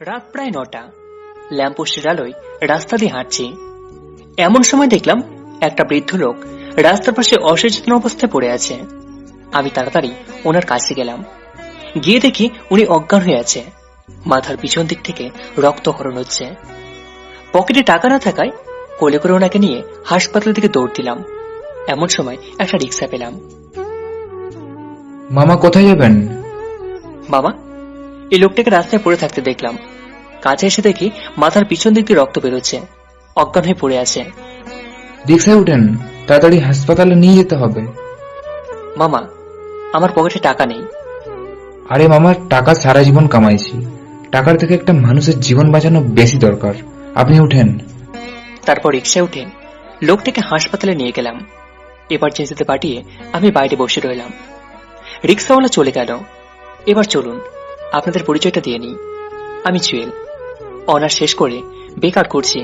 রাত প্রায় ৯টা। ল্যাম্পপোস্টের আলোয় রাস্তা দিয়ে হাঁটছি। এমন সময় দেখলাম একটা বৃদ্ধ লোক রাস্তার পাশে অসচেতন অবস্থায় পড়ে আছে। আমি তাড়াতাড়ি ওনার কাছে গেলাম। গিয়ে দেখি উনি অজ্ঞান হয়ে আছে। মাথার পিছন দিক থেকে রক্তক্ষরণ হচ্ছে। পকেটে টাকা না থাকায় কোলে করে ওনাকে নিয়ে হাসপাতাল থেকে দৌড় দিলাম। এমন সময় একটা রিক্সা পেলাম। মামা কোথায় যাবেন? বাবা, এই লোকটাকে রাস্তায় পড়ে থাকতে দেখলাম। কাছে এসে দেখি মাথার পিছন দিক দিয়ে রক্ত বেরোচ্ছে, অজ্ঞান হয়ে পড়ে আছে। রিক্সায় উঠেন, তাড়াতাড়ি হাসপাতালে নিয়ে যেতে হবে। মামা, আমার পকেটে টাকা নেই। আরে মামা, টাকা সারা জীবন কামাইছি, টাকার থেকে একটা মানুষের জীবন বাঁচানো বেশি দরকার। আপনি উঠেন। তারপর রিক্সায় উঠে লোকটাকে হাসপাতালে নিয়ে গেলাম। এমার্জেন্সিতে পাঠিয়ে আমি বাইরে বসে রইলাম। রিক্সাওয়ালা চলে গেল। এবার চলুন আপনাদের পরিচয়টা দিয়ে নিই। আমি জুয়েল, অনার্স শেষ করে বেকার করছি।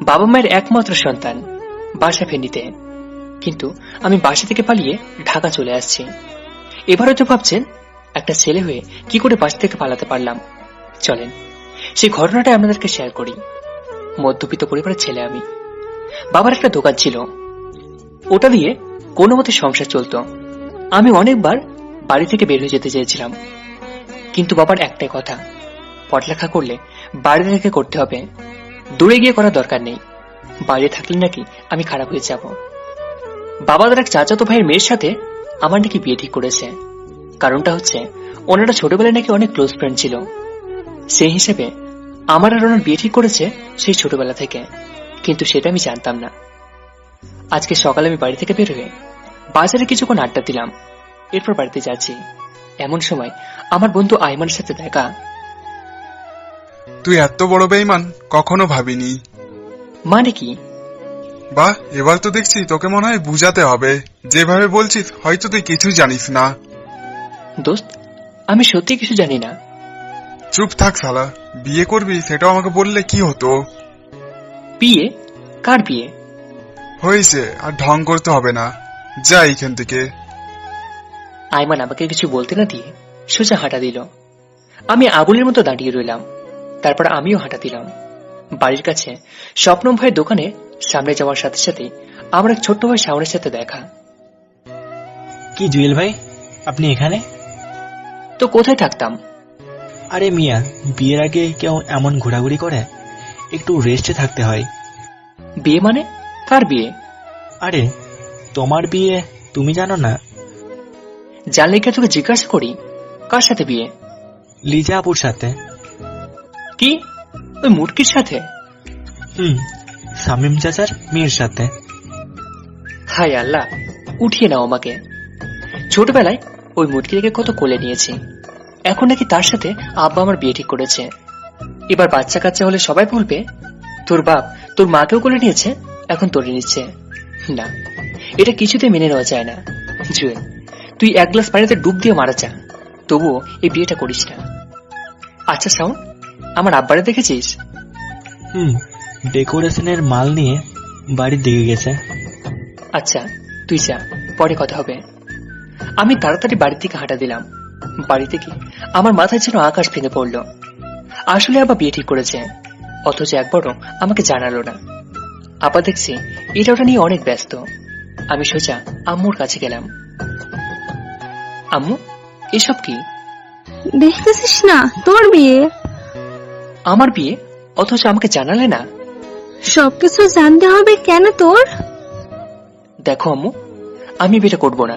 বাবা মায়ের একমাত্র সন্তান, বাসা ফেনীতে। কিন্তু আমি বাসা থেকে পালিয়ে ঢাকা চলে আসছি। এবার হয়তো ভাবছেন একটা ছেলে হয়ে কি করে বাসা থেকে পালাতে পারলাম। চলেন সেই ঘটনাটা আপনাদেরকে শেয়ার করি। মধ্যবিত্ত পরিবারের ছেলে আমি। বাবার একটা দোকান ছিল, ওটা দিয়ে কোনো মতে সংসার চলতো। আমি অনেকবার বাড়ি থেকে বের হয়ে যেতে চেয়েছিলাম, কিন্তু বাবার একটাই কথা, পড়ালেখা করলে বাইরে থেকে করতে হবে, দূরে গিয়ে করার দরকার নেই। বাইরে থাকলে নাকি আমি খারাপ হয়ে যাব। বাবাদের এক চাচাতো ভাইয়ের মেয়ের সাথে আমার নাকি বিয়ে ঠিক করেছে। কারণটা হচ্ছে ওনারা ছোটবেলায় নাকি অনেক ক্লোজ ফ্রেন্ড ছিল। সেই হিসেবে আমার আর ওনার বিয়ে ঠিক করেছে সেই ছোটবেলা থেকে, কিন্তু সেটা আমি জানতাম না। আজকে সকালে আমি বাড়ি থেকে বের হয়ে বাজারে কিছুক্ষণ আড্ডা দিলাম, এরপর বাড়িতে যাচ্ছি। এমন সময় আমার বন্ধু আইমানের সাথে দেখা। তুই এত বড় বেঈমান কখনো ভাবিনি। মানে কি? বাহ, এবার তো দেখছি তোকে মনে হয় বুঝাতে হবে। যেভাবে বলছিস হয়তো তুই কিছু জানিস না। দোস্ত, আমি সত্যি কিছু জানি না। চুপ থাক শালা। বিয়ে করবি সেটাও আমাকে বললে কি হতো। বিয়ে? কার বিয়ে? হয়েছে, আর ঢং করতে হবে না, যা এইখান থেকে। আইমান আমাকে কিছু বলতে না দিয়ে সোজা হাঁটা দিল। আমি আবুলের মতো দাঁড়িয়ে রইলাম। তারপর আমিও হাঁটা দিলাম। বাড়ির কাছে স্বপ্নম ভাইয়ের দোকানে সামনে যাওয়ার সাথে সাথে আমার এক ছোট্ট ভাই শাওনের সাথে দেখা। কি জুয়েল ভাই, আপনি এখানে? তো কোথায় থাকতাম? আরে মিয়া, বিয়ের আগে কেউ এমন ঘোরাঘুরি করে? একটু রেস্টে থাকতে হয়। বিয়ে মানে? কার বিয়ে? আরে তোমার বিয়ে তুমি জানো না? জানলে কি তোকে জিজ্ঞাসা করি কার সাথে বিয়ে? লিজা আপুর সাথে। কি? ওই মুটকির সাথে? শামীম চাচার মেয়ের সাথে। হায় আল্লাহ, উঠিয়ে নাও আমাকে। ছোটবেলায় ওই মুটকিকে কত কোলে নিয়েছি, এখন নাকি তার সাথে আব্বা আমার বিয়ে ঠিক করেছে। এবার বাচ্চা কাচ্চা হলে সবাই বলবে তোর বাপ তোর মাকেও কোলে নিয়েছে, এখন তোরে নিচ্ছে। না, এটা কিছুতে মেনে নেওয়া যায় না। জুয়েল, তুই এক গ্লাস পানিতে ডুব দিয়ে মারা যা, তবুও এই বিয়েটা করিস না। আচ্ছা শাওন, আমার আব্বারে দেখেছিস? ডেকোরেশনের মাল নিয়ে বাড়ির দিকে গেছে। আচ্ছা তুই যা, পরে কথা হবে। আমি তাড়াতাড়ি বাড়ির দিকে হাঁটা দিলাম। বাড়িতে গিয়ে আমার মাথায় যেন আকাশ ভেঙে পড়ল। আসলে আবার বিয়ে ঠিক করেছে, অথচ একবারও আমাকে জানালো না। আপা দেখছি এটা ওটা নিয়ে অনেক ব্যস্ত। আমি সোজা আম্মুর কাছে গেলাম। আম্মু, এসব কি? দেখতেছিস না তোর বিয়ে? আমার বিয়ে, অথচ আমাকে জানালে না? সবকিছু জানতে হবে কেন তোর? দেখো আম্মু, আমি বিয়েটা করবো না।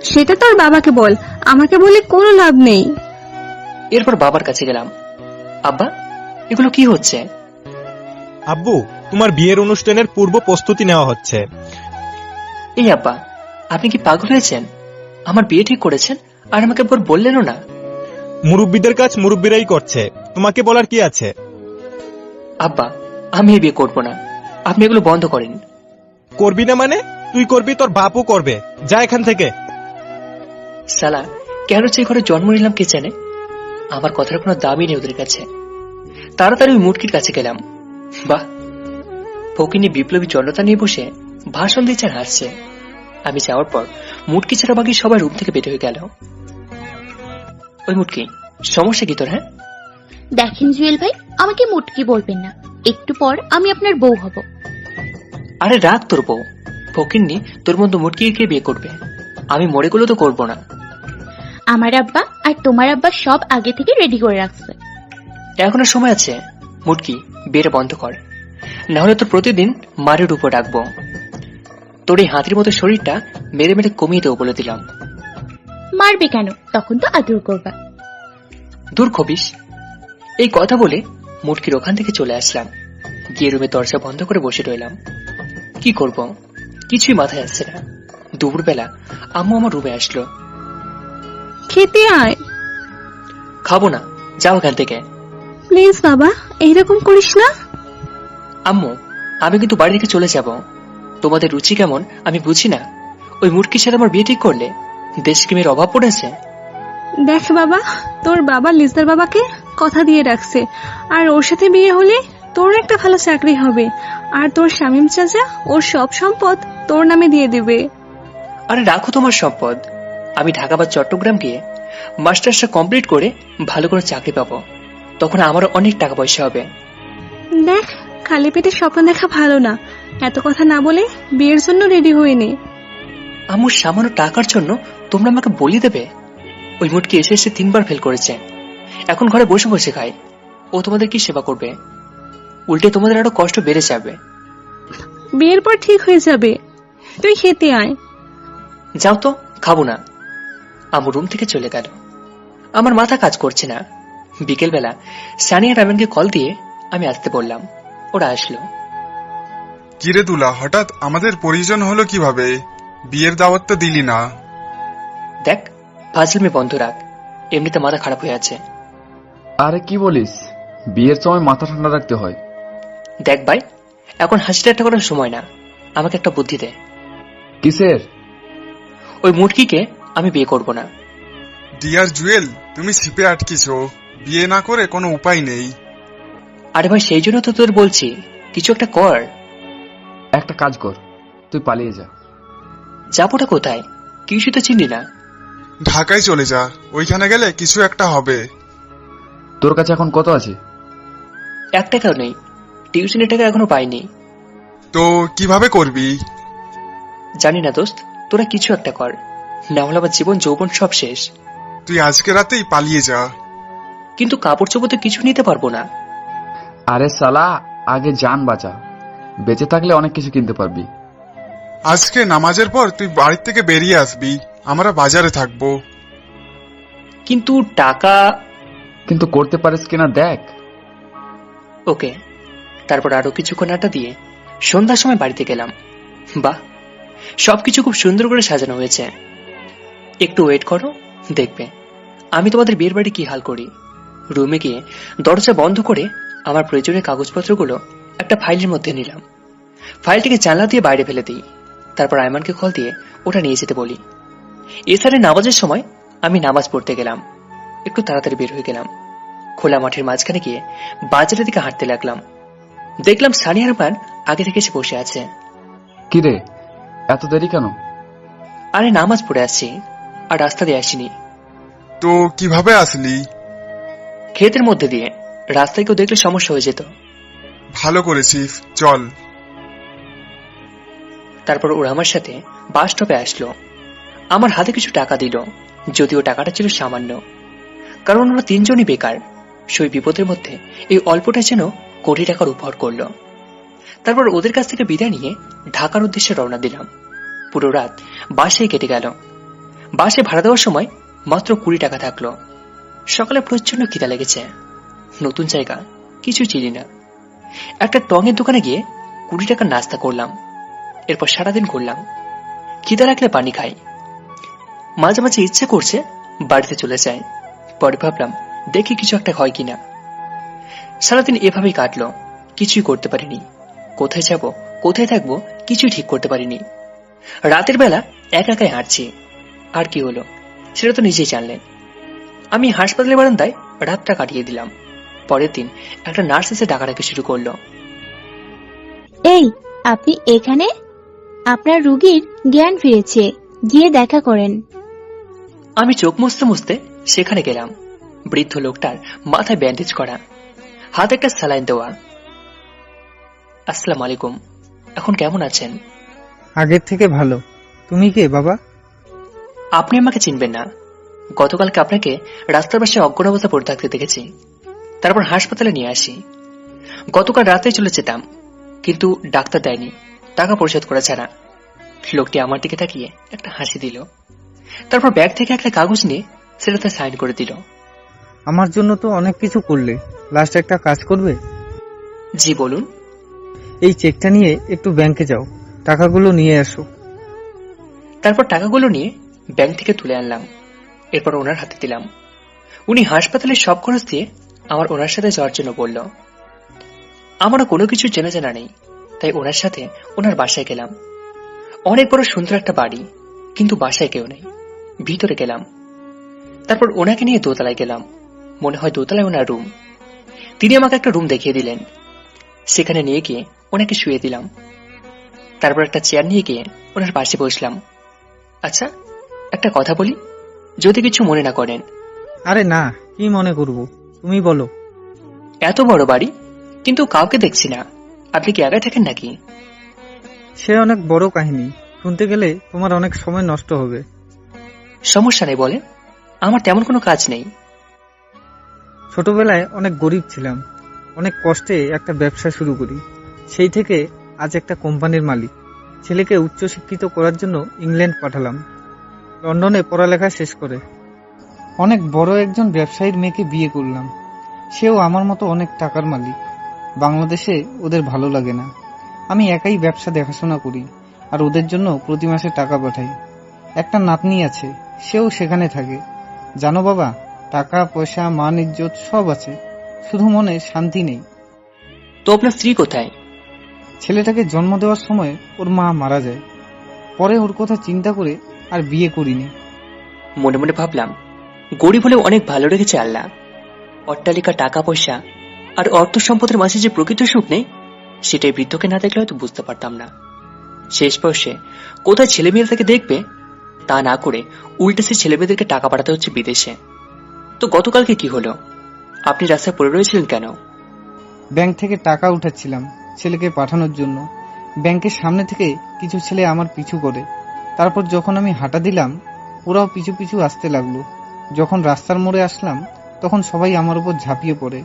সেটা তোর বাবাকে বল, আমাকে বলে কোনো লাভ নেই। এরপর বাবার কাছে গেলাম। আব্বা, এগুলো কি হচ্ছে? আব্বু, তোমার বিয়ের অনুষ্ঠানের পূর্ব প্রস্তুতি নেওয়া হচ্ছে। এই আব্বা, আপনি কি পাগল হয়েছেন? আমার বিয়ে ঠিক করেছেন আর আমাকে একবার বললেনও না। মুরব্বীদের কাজ মুরব্বীরাই করছে, তোমাকে বলার কি আছে? আব্বা, আমি এই বিয়ে করবো না, আপনি এগুলো বন্ধ করেন। করবি না মানে? তুই করবি, তোর বাপও করবে। যা এখান থেকে। সালা, কেন যে ঘরে জন্ম নিলাম কে জানে। আমার কথার কোনো দামই নেই ওদের কাছে। তাড়াতাড়ি ওই মুটকির কাছে গেলাম। বাহ, ফকিনি বিপ্লবী জনতা নিয়ে বসে ভাষণ দিচ্ছে আর হাসছে। আমি যাওয়ার পর মুটকি ছাড়া বাকি সবাই রুম থেকে বের হয়ে গেল। ওই মুটকি, সমস্যা কি তোর? হ্যাঁ, দেখেন জুয়েল ভাই, আমাকে মুটকি বলবেন না। একটু পর আমি আপনার বউ হব। আরে রাগ তোর বউ, ফকিন্নি তোর মতো মুটকিকে বিয়ে করবে। আমি মরে গেলেও তো করবো না। আমার আব্বা আর তোমার আব্বা সব আগে থেকে রেডি করে রাখছে। এখনো সময় আছে, মুটকি বিয়েটা বন্ধ কর, না হলে তোর প্রতিদিন মারের উপর রাখবো। তোর এই হাতির মতো শরীরটা মেরে মেরে কমিয়ে দেবো বলে দিলাম। মারবে কেন? তখন তো আদর করবা। দূর খবিস। এই কথা বলে মুটকির ওখান থেকে চলে আসলাম, গিয়ে রুমে দরজা বন্ধ করে বসে রইলাম। কি করব কিছুই মাথায় আসছে না। দুপুরবেলা আম্মু আমার রুমে আসলো। খেতে আয়। খাবো না, যাও এখান থেকে। প্লিজ বাবা, এইরকম করিস না। আম্মু, আমি কিন্তু বাড়ি থেকে চলে যাব। তোমাদের রুচি কেমন আমি বুঝি না। ওই মুটকির সাথে আমার বিয়ে ঠিক করলে দেশ কি মেয়ের অভাব পড়েছে? দেখ বাবা, তোর বাবা লিজার বাবাকে কথা দিয়ে রাখছে, আর ওর সাথে বিয়ে হলে তোর একটা ভালো চাকরি হবে, আর তোর শামীম চাচা ওর সব সম্পদ তোর নামে দিয়ে দেবে। আরে রাখো তোমার সম্পদ। আমি ঢাকা বা চট্টগ্রাম গিয়ে মাস্টার্সটা কমপ্লিট করে ভালো করে চাকরি পাবো, তখন আমারও অনেক টাকা পয়সা হবে। দেখ, খালি পেটে স্বপ্ন দেখা ভালো না। এত কথা না বলে বিয়ের জন্য রেডি হয়ে নে। আমার সামান্য টাকার জন্য তোমরা আমাকে বলি দেবে? ওই মুটকি এসে এসে 3 বার ফেল করেছে, এখন ঘরে বসে বসে খায়। ও তোমাদের কি সেবা করবে? উল্টে তোমাদের আরো কষ্ট বেড়ে যাবে। বিয়ের পর ঠিক হয়ে যাবে, তুই খেতে আয়। যাও তো, খাবো না। আমার রুম থেকে চলে গেল। আমার মাথা কাজ করছে না। বিকেলবেলা সানিয়া রামেনকে কল দিয়ে আমি আসতে বললাম, ওরা আসলো। কিরে দুলা, হঠাৎ আমাদের পরিজন হলো কিভাবে? বিয়ের দাওয়াত তো দিলি না। দেখ, ফাজলামি বন্ধ রাখ, এমনিতে মাথা খারাপ হয়ে আছে। আরে কি বলিস, বিয়ের সময় মাথা ঠান্ডা রাখতে হয়। দেখ ভাই, এখন হাসি ঠাট্টা করার সময় না, আমাকে একটা বুদ্ধি দে। কিসের? ওই মুটকিকে আমি বিয়ে করব না। ডিয়ার জুয়েল, তুমি ছিপে আটকিছো, বিয়ে না করে কোনো উপায় নেই। আরে ভাই, সেই জন্য তো তোর বলছি কিছু একটা কর। একটা কাজ কর, তুই পালিয়ে যা। যাবোটা কোথায়? কিছু তো চিনি না। ঢাকায় চলে যা, ওইখানে গেলে কিছু একটা হবে। তোর কাছে এখন কত আছে? 1 টাকাও নেই, টিউশনের টাকা এখনো পাইনি। তো কিভাবে করবি? জানি না দোস্ত, তোরা কিছু একটা কর, না হলে আমার জীবন যৌবন সব শেষ। তুই আজকে রাতেই পালিয়ে যা। কিন্তু কাপড় চোপড় তো কিছু নিতে পারবো না। আরে সালা, আগে জান বাঁচা, বেঁচে থাকলে অনেক কিছু কিনতে পারবি। আজকে নামাজের পর তুই বাড়ির থেকে বেরিয়ে আসবি, আমরা বাজারে থাকবো। কিন্তু টাকা। কিন্তু করতে পারিস কিনা দেখ। ওকে। তারপর আরো কিছুক্ষণ আড্ডা দিয়ে সন্ধ্যার সময় বাড়িতে গেলাম। বাহ, সবকিছু খুব সুন্দর করে সাজানো হয়েছে। একটু ওয়েট করো, দেখবে আমি তোমাদের বিয়ের বাড়ি কি হাল করি। রুমে গিয়ে দরজা বন্ধ করে আমার প্রয়োজনীয় কাগজপত্রগুলো একটা ফাইলের মধ্যে নিলাম। ফাইলটিকে জানলা দিয়ে বাইরে ফেলে দিই। তারপর আয়মানকে কল দিয়ে ওটা নিয়ে যেতে বলি। এছাড়া নামাজের সময় আমি নামাজ পড়তে গেলাম। একটু তাড়াতাড়ি বের হয়ে গেলাম। খোলা মাঠের মাঝখানে গিয়ে বাজারের দিকে হাঁটতে লাগলাম। দেখলাম সানিয়া রহমান আগে থেকে এসে বসে আছে। কিরে, এত দেরি কেন? আরে নামাজ পড়ে আসছি, আর রাস্তা দিয়ে আসিনি। তো কিভাবে আসলি? ক্ষেতের মধ্যে দিয়ে, রাস্তায় কেউ দেখলে সমস্যা হয়ে যেত। ভালো করেছিস, চল। তারপর ওরা আমার সাথে বাস স্টপে আসলো। আমার হাতে কিছু টাকা দিল, যদিও টাকাটা ছিল সামান্য, কারণ ওরা 3 জনই বেকার। সেই বিপদের মধ্যে এই অল্পটা যেন কোটি টাকার উপহার করল। তারপর ওদের কাছ থেকে বিদায় নিয়ে ঢাকার উদ্দেশ্যে রওনা দিলাম। পুরো রাত বাসে কেটে গেল। বাসে ভাড়া দেওয়ার সময় মাত্র 20 টাকা থাকলো। সকালে প্রচন্ড খিদা লেগেছে। নতুন জায়গা, কিছু চিনি না। একটা টঙের দোকানে গিয়ে 20 টাকার নাস্তা করলাম। এরপর সারাদিন ঘুরলাম। খিদা লাগলে পানি খাই। মাঝে মাঝে ইচ্ছে করছে বাড়িতে চলে যায়। পরে ভাবলাম দেখি কিছু একটা হয় কিনা। সারাদিন এভাবেই কাটলো, কিছুই করতে পারিনি। কোথায় যাব, কোথায় থাকবো কিছুই ঠিক করতে পারিনি। রাতের বেলা একা একাই হাঁটছি। আর কি হলো সেটা তো নিজেই জানলেন। আমি হাসপাতালের বারান্দায় রাতটা কাটিয়ে দিলাম। পরের দিন একটা নার্স এসে ডাকাডাকি শুরু করলো। এই, আপনি এখানে? আপনার রোগীর জ্ঞান ফিরেছে, গিয়ে দেখা করেন। আমি চোখ মুছতে মুছতে সেখানে গেলাম। বৃদ্ধ লোকটার মাথায় ব্যান্ডেজ করা, হাতে একটা স্যালাইন দেওয়া। আসসালামু আলাইকুম, এখন কেমন আছেন? আগের থেকে ভালো। তুমি কে বাবা? আপনি আমাকে চিনবেন না। গতকালকে আপনাকে রাস্তার পাশে অজ্ঞান অবস্থা পড়ে থাকতে দেখেছি, তারপর হাসপাতালে নিয়ে আসি। গতকাল রাতে চলে যেতাম, কিন্তু ডাক্তার দেয়নি টাকা পরিশোধ করা ছাড়া। লোকটি আমার দিকে তাকিয়ে একটা হাসি দিল, তারপর ব্যাগ থেকে একটা কাগজ নিয়ে সেটাতে সাইন করে দিল। আমার জন্য তো অনেক কিছু করলে, লাস্ট একটা কাজ করবে? জি বলুন। এই চেকটা নিয়ে একটু ব্যাংকে যাও, টাকাগুলো নিয়ে আসো। তারপর টাকাগুলো নিয়ে ব্যাংক থেকে তুলে আনলাম, এরপর ওনার হাতে দিলাম। উনি হাসপাতালের সব খরচ দিয়ে আমার ওনার সাথে যাওয়ার জন্য বলল। আমারও কোনো কিছু চেনা জানা নেই, তাই ওনার সাথে ওনার বাসায় গেলাম। অনেক বড় সুন্দর একটা বাড়ি, কিন্তু বাসায় কেউ নেই। ভিতরে গেলাম, তারপর ওনাকে নিয়ে দোতলায় গেলাম। মনে হয় দোতলায় ওনার রুম। তিনি আমাকে একটা রুম দেখিয়ে দিলেন, সেখানে নিয়ে গিয়ে ওনাকে শুয়ে দিলাম। তারপর একটা চেয়ার নিয়ে গিয়ে ওনার পাশে বসলাম। আচ্ছা, একটা কথা বলি, যদি কিছু মনে না করেন। আরে না, কি মনে করব, তুমি বলো। এত বড় বাড়ি, কিন্তু কাউকে দেখছি না। আপনি কি একাই থাকেন নাকি? সে অনেক বড় কাহিনী, শুনতে গেলে তোমার অনেক সময় নষ্ট হবে। সমস্যা নেই, বলেন। আমার তেমন কোনো কাজ নেই। ছোটবেলায় অনেক গরিব ছিলাম, অনেক কষ্টে একটা ব্যবসা শুরু করি। সেই থেকে আজ একটা কোম্পানির মালিক। ছেলেকে উচ্চশিক্ষিত করার জন্য ইংল্যান্ড পাঠালাম, লন্ডনে পড়ালেখা শেষ করে। অনেক বড় একজন ব্যবসায়ীর মেয়েকে বিয়ে করলাম, সেও আমার মতো অনেক টাকার মালিক। বাংলাদেশে ওদের ভালো লাগে না, আমি একাই ব্যবসা দেখাশোনা করি, আর ওদের জন্য প্রতি মাসে টাকা পাঠাই। একটা নাতনি আছে, সেও সেখানে থাকে। জানো বাবা, টাকা পয়সা মান ইজ্জত সব আছে, শুধু মনে শান্তি নেই। তো আপনার স্ত্রী কোথায়? ছেলেটাকে জন্ম দেওয়ার সময় ওর মা মারা যায়, পরে ওর কথা চিন্তা করে আর বিয়ে করিনি। মনে মনে ভাবলাম, গরিব হলেও অনেক ভালো রেখেছে আল্লাহ। অট্টালিকা, টাকা পয়সা আর অর্থ সম্পদের মাঝে যে প্রকৃত সুখ নেই, সেটাই বৃদ্ধকে না দেখলে হয়তো বুঝতে পারতাম না। শেষ বয়সে কোথায় ছেলে মেয়েরা তাকে দেখবে, তা না করে উল্টে সে ছেলে মেয়েদেরকে টাকা পাঠাতে হচ্ছে বিদেশে। তো গতকালকে কি হলো? আপনি রাস্তায় পড়ে রয়েছিলেন কেন? ব্যাংক থেকে টাকা উঠাচ্ছিলাম ছেলেকে পাঠানোর জন্য। ব্যাংকের সামনে থেকে কিছু ছেলে আমার পিছু করে, তারপর যখন আমি হাঁটা দিলাম, ওরাও পিছু পিছু আসতে লাগলো। যখন রাস্তার মোড়ে আসলাম, তখন সবাই আমার উপর ঝাঁপিয়ে পড়ে,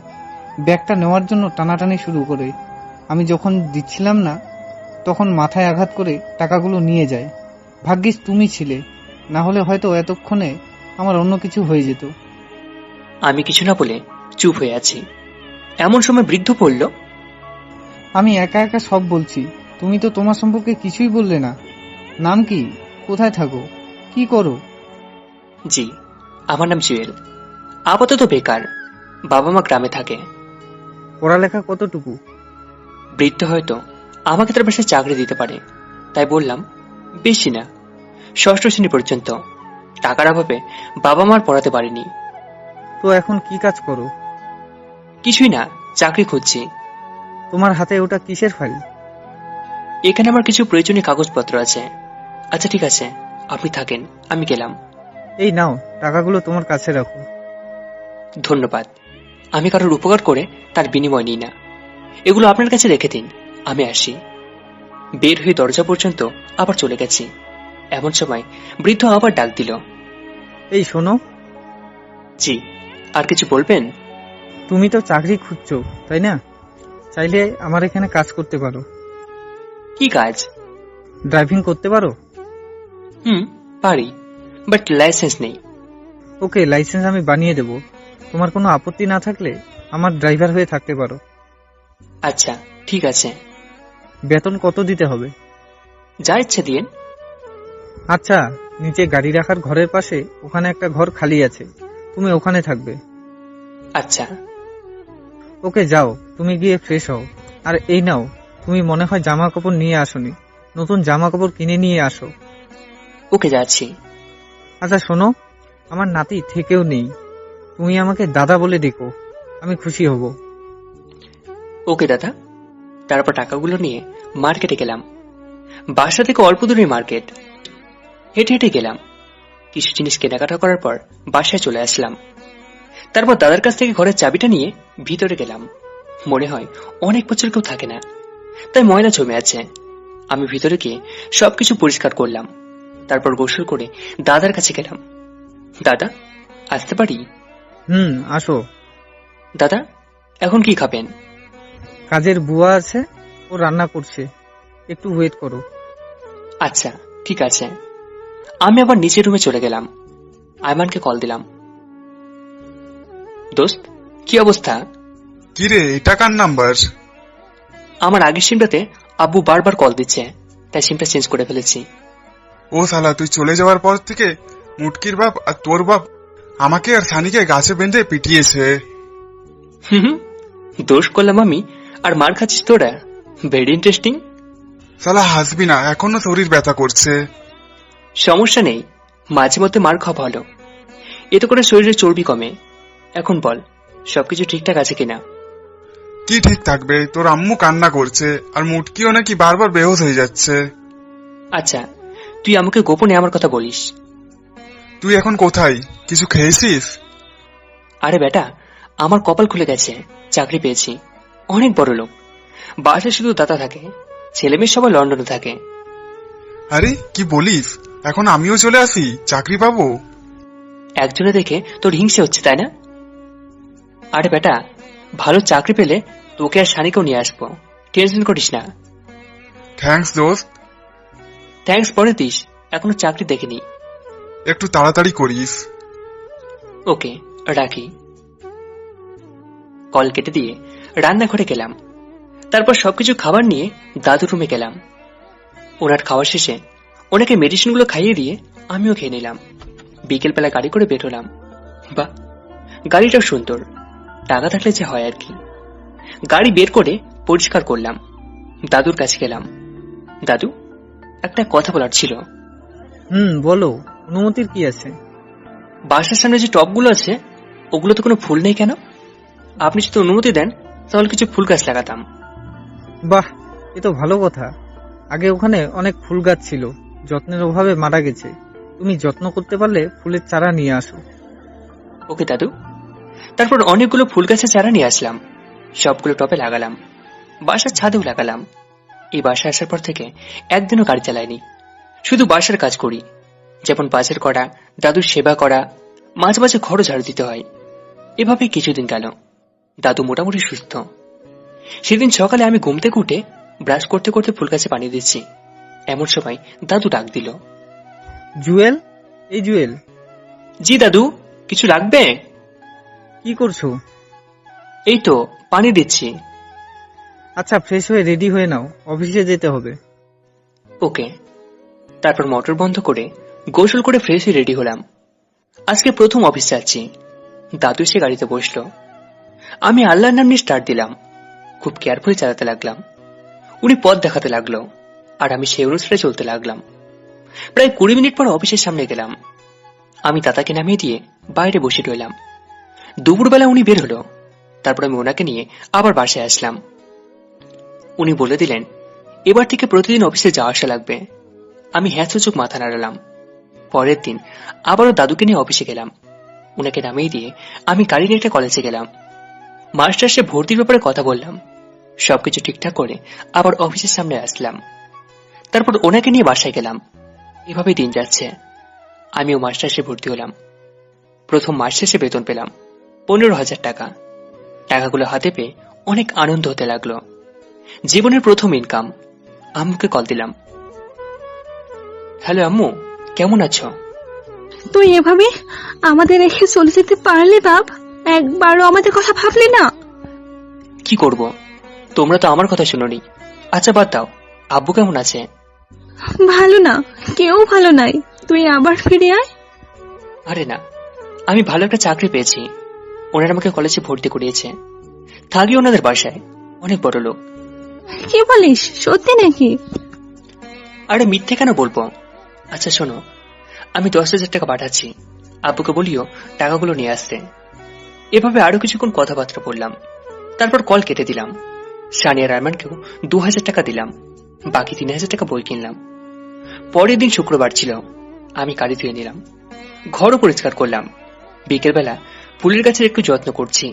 ব্যাগটা নেওয়ার জন্য টানাটানি শুরু করে। আমি যখন দিচ্ছিলাম না, তখন মাথায় আঘাত করে টাকাগুলো নিয়ে যায়। ভাগ্যিস তুমি ছিলে, না হলে হয়তো এতক্ষণে আমার অন্য কিছু হয়ে যেত। আমি কিছু না বলে চুপ হয়ে আছি। এমন সময় বৃদ্ধ বলল, আমি একা একা সব বলছি, তুমি তো তোমার সম্পর্কে কিছুই বললে না। নাম কি, কোথায় থাকো, কি করো? জি, আমার নাম জুয়েল। আপাতত বেকার, বাবা মা গ্রামে থাকে। পড়ালেখা কতটুকু? বৃদ্ধ হয়তো আমাকে তার বাসায় চাকরি দিতে পারে, তাই বললাম, বেশি না, 6ষ্ঠ শ্রেণী পর্যন্ত। টাকার অভাবে বাবা মার পড়াতে পারিনি। তো এখন কি কাজ করো? কিছুই না, চাকরি খুঁজছি। তোমার হাতে ওটা কিসের ফাইল? এখানে আমার কিছু প্রয়োজনীয় কাগজপত্র আছে। আচ্ছা ঠিক আছে, আপনি থাকেন, আমি গেলাম। এই নাও, টাকাগুলো তোমার কাছে রাখো। ধন্যবাদ। আমি কারোর উপকার করে তার বিনিময় নিই না। এগুলো আপনার কাছে রেখে দিন, আমি আসি। বের হয়ে দরজা পর্যন্ত আবার চলে গেছি। এমন সময় বৃদ্ধ আবার ডাক দিল। এই শোনো। জি, আর কিছু বলবেন? তুমি তো চাকরি খুঁজছো, তাই না? চাইলে আমার এখানে কাজ করতে পারো। কি কাজ? ড্রাইভিং করতে পারো? পারি, বাট লাইসেন্স নেই। ওকে, লাইসেন্স আমি বানিয়ে দেব। তোমার কোনো আপত্তি না থাকলে আমার ড্রাইভার হয়ে থাকতে পারো। আচ্ছা ঠিক আছে। বেতন কত দিতে হবে? যা ইচ্ছে দিন। আচ্ছা, নিচে গাড়ি রাখার ঘরের পাশে ওখানে একটা ঘর খালি আছে, তুমি ওখানে থাকবে। আচ্ছা। ওকে, যাও, তুমি গিয়ে ফ্রেশ হও। আর এই নাও, তুমি মনে হয় জামা কাপড় নিয়ে আসোনি, নতুন জামা কাপড় কিনে নিয়ে আসো। ওকে, যাচ্ছি। আচ্ছা শোনো, আমার নাতি থেকেও নেই, তুমি আমাকে দাদা বলে ডেকো, আমি খুশি হব। ওকে দাদা। তারপর টাকাগুলো নিয়ে মার্কেটে গেলাম। বাসা থেকে অল্প দূরে মার্কেট। হেঁটে হেঁটে গেলাম, কিছু জিনিস কেনাকাটা করার পর বাসায় চলে আসলাম। তারপর দাদার কাছ থেকে ঘরের চাবিটা নিয়ে ভিতরে গেলাম। মনে হয় অনেক বছর কেউ থাকে না, তাই ময়লা জমে আছে। আমি ভিতরে গিয়ে সবকিছু পরিষ্কার করলাম। তারপর গোসল করে দাদার কাছে গেলাম। দাদা, আসতে পারি? আসো। দাদা, এখন কি খাবেন? কাজের বুয়া আছে, ও রান্না করছে, একটু ওয়েট করো। আচ্ছা, ঠিক আছে। আমি আবার নিচের রুমে চলে গেলাম। আয়মানকে কল দিলাম। দোস্ত, কি অবস্থা? কিরে, এটা কার নাম্বার? আমার আগের সিমটাতে আব্বু বারবার কল দিচ্ছে, তাই সিমটা চেঞ্জ করে ফেলেছি। ও শালা, তুই চলে যাওয়ার পর থেকে মুটকির বাপ আর তোর বাপ আমাকে আর সানিকে গাছে বেঁধে পিটিয়েছে। হুম, দোষ করলাম আমি আর মার খাচ্ছিস তোরা? Very interesting. শালা হাসবি না, এখনো শরীর ব্যথা করছে। সমস্যা নেই, মাঝে মধ্যে মার খাওয়া ভালো, এতে করে শরীরে চর্বি কমে। এখন বল, সবকিছু ঠিকঠাক আছে কিনা? কি ঠিক থাকবে, তোর আম্মু কান্না করছে আর মুটকিও নাকি বারবার বেহুশ হয়ে যাচ্ছে। আচ্ছা, তুই আমাকে গোপনে আমার কথা বলিস। তুই এখন কোথায়? কিছু খেয়েছিস? আরে বেটা, আমার কপাল খুলে গেছে, চাকরি পেয়েছি, অনেক বড় লোক। বাসায় শুধু দাদা থাকে, ছেলে মেয়ে সবাই লন্ডনে থাকে। আরে কি বলিস, এখন আমিও চলে আসি, চাকরি পাবো? একজনে দেখে তোর হিংসে হচ্ছে, তাই না? আরে বেটা, ভালো চাকরি পেলে তোকে আর শানিকেও নিয়ে আসবো, টেনশন করিস না। থ্যাঙ্কস দোস্ত। থ্যাঙ্কস পরে দিস, এখনো চাকরি দেখিনি। একটু তাড়াতাড়ি করিস। ওকে, রাখি। কল কেটে দিয়ে রান্নাঘরে গেলাম। তারপর সবকিছু খাবার নিয়ে দাদুর রুমে গেলাম। ওনার খাওয়া শেষে ওনাকে মেডিসিনগুলো খাইয়ে দিয়ে আমিও খেয়ে নিলাম। বিকেলবেলা গাড়ি করে বের হলাম। বাহ, গাড়িটাও সুন্দর, টাকা থাকলে যে হয় আর কি। গাড়ি বের করে পরিষ্কার করলাম। দাদুর কাছে গেলাম। দাদু, একটা কথা বলার ছিল। বলো, অনুমতির কি আছে? বাসার সামনে যে টবগুলো আছে, ওগুলোতে কোনো ফুল নেই কেন? আপনি যদি অনুমতি দেন তাহলে কিছু ফুল গাছ লাগাতাম। বাহ, এ তো ভালো কথা। আগে ওখানে অনেক ফুল গাছ ছিল, যত্নের অভাবে মারা গেছে। তুমি যত্ন করতে পারলে ফুলের চারা নিয়ে আসো। ওকে দাদু। তারপর অনেকগুলো ফুল গাছের চারা নিয়ে আসলাম, সবগুলো টবে লাগালাম, বাসার ছাদেও লাগালাম। এই বাসায় আসার পর থেকে একদিনও গাড়ি চালাইনি, শুধু বাসার কাজ করি, যেমন বাজার করা, দাদুর সেবা করা, মাঝে মাঝে ঘরও ঝাড়ু দিতে হয়। এভাবে কিছুদিন গেল। দাদু মোটামুটি সুস্থ। সেদিন সকালে আমি ঘুম থেকে উঠে ব্রাশ করতে করতে ফুল গাছে পানি দিচ্ছি, এমন সময় দাদু ডাক দিল, জুয়েল, এই জুয়েল। জি দাদু, কিছু লাগবে? কি করছো? এই তো পানি দিচ্ছি। আচ্ছা, ফ্রেশ হয়ে রেডি হয়ে নাও, অফিসে যেতে হবে। ওকে। তারপর মোটর বন্ধ করে গোসল করে ফ্রেশ হয়ে রেডি হলাম। আজকে প্রথম অফিস যাচ্ছি। দাদু এসে গাড়িতে বসলো। আমি আল্লাহর নাম নিয়ে স্টার্ট দিলাম। খুব কেয়ারফুলি চালাতে লাগলাম। উনি পথ দেখাতে লাগলো আর আমি সেই অনুসারে চলতে লাগলাম। প্রায় 20 মিনিট পর অফিসের সামনে গেলাম। আমি দাদাকে নামিয়ে দিয়ে বাইরে বসে রইলাম। দুপুরবেলা উনি বের হলো। তারপর আমি ওনাকে নিয়ে আবার বাসায় আসলাম। উনি বলে দিলেন এবার থেকে প্রতিদিন অফিসে যাওয়া আসা লাগবে। আমি হ্যাঁ সূচক মাথা নাড়ালাম। পরের দিন আবারও দাদুকে নিয়ে অফিসে গেলাম। উনাকে নামিয়ে দিয়ে আমি গাড়ি নিয়ে একটা কলেজে গেলাম। মাস্টার সে ভর্তির ব্যাপারে কথা বললাম। সবকিছু ঠিকঠাক করে আবার অফিসের সামনে আসলাম। তারপর ওনাকে নিয়ে বাসায় গেলাম। এভাবেই দিন যাচ্ছে। আমিও মাস্টার্সে ভর্তি হলাম। প্রথম মাস শেষে বেতন পেলাম 15,000 টাকা। টাকাগুলো হাতে পেয়ে অনেক আনন্দ হতে লাগলো। জীবনের প্রথম ইনকাম। আম্মুকে কল দিলাম। হ্যালো আম্মু, কেমন আছো? তুই এভাবে আমাদের রেখে চলে যেতে পারলি বাপ? একবারও আমাদের কথা ভাবলি না? কি করব, তোমরা তো আমার কথা শুনোনি। আচ্ছা বাদ দাও, আব্বু কেমন আছে? ভালো না, কেউ ভালো নাই। তুই আবার ফিরে আয়। আরে না, আমি ভালো একটা চাকরি পেয়েছি। ওনারা আমাকে কলেজে ভর্তি করিয়েছে। থাকি ওনাদের বাসায়, অনেক বড় লোক। কি বলিস, সত্যি নাকি? আরে মিথ্যে কেন বলবো? আচ্ছা শোনো, আমি 10,000 টাকা পাঠাচ্ছি। আব্বুকে বলিও টাকাগুলো নিয়ে আসতে। এভাবে আরো কিছুক্ষণ কথাবার্তা বললাম। তারপর কল কেটে দিলাম। সানিয়া রায়মানকেও 2,000 টাকা দিলাম। বাকি 3,000 টাকা বই কিনলাম। পরের দিন শুক্রবার ছিল। আমি গাড়ি ধুয়ে নিলাম, ঘরও পরিষ্কার করলাম। বিকেলবেলা ফুলের গাছের একটু যত্ন করছি।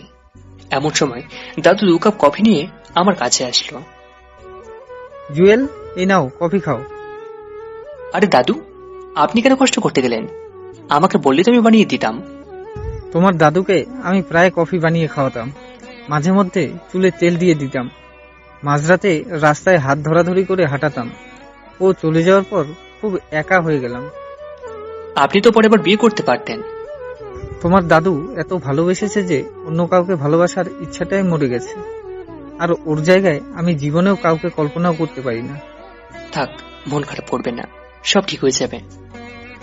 এমন সময় দাদু 2 কাপ কফি নিয়ে আমার কাছে আসলো। জুয়েল, এই নাও কফি খাও। আরে দাদু, আপনি কেন কষ্ট করতে গেলেন? আমাকে বললে তো আমি বানিয়ে দিতাম। তোমার দাদুকে আমি প্রায় কফি বানিয়ে খাওয়াতাম, মাঝে মধ্যে চুলে তেল দিয়ে দিতাম, মাঝরাতে রাস্তায় হাত ধরাধরি করে হাঁটাতাম। ও চলে যাওয়ার পর খুব একা হয়ে গেলাম। আপনি তো পরে আবার বিয়ে করতে পারতেন। তোমার দাদু এত ভালোবেসেছে যে অন্য কাউকে ভালোবাসার ইচ্ছাটাই মরে গেছে। আর ওর জায়গায় আমি জীবনেও কাউকে কল্পনাও করতে পারি না। থাক, মন খারাপ করবেন না, সব ঠিক হয়ে যাবে।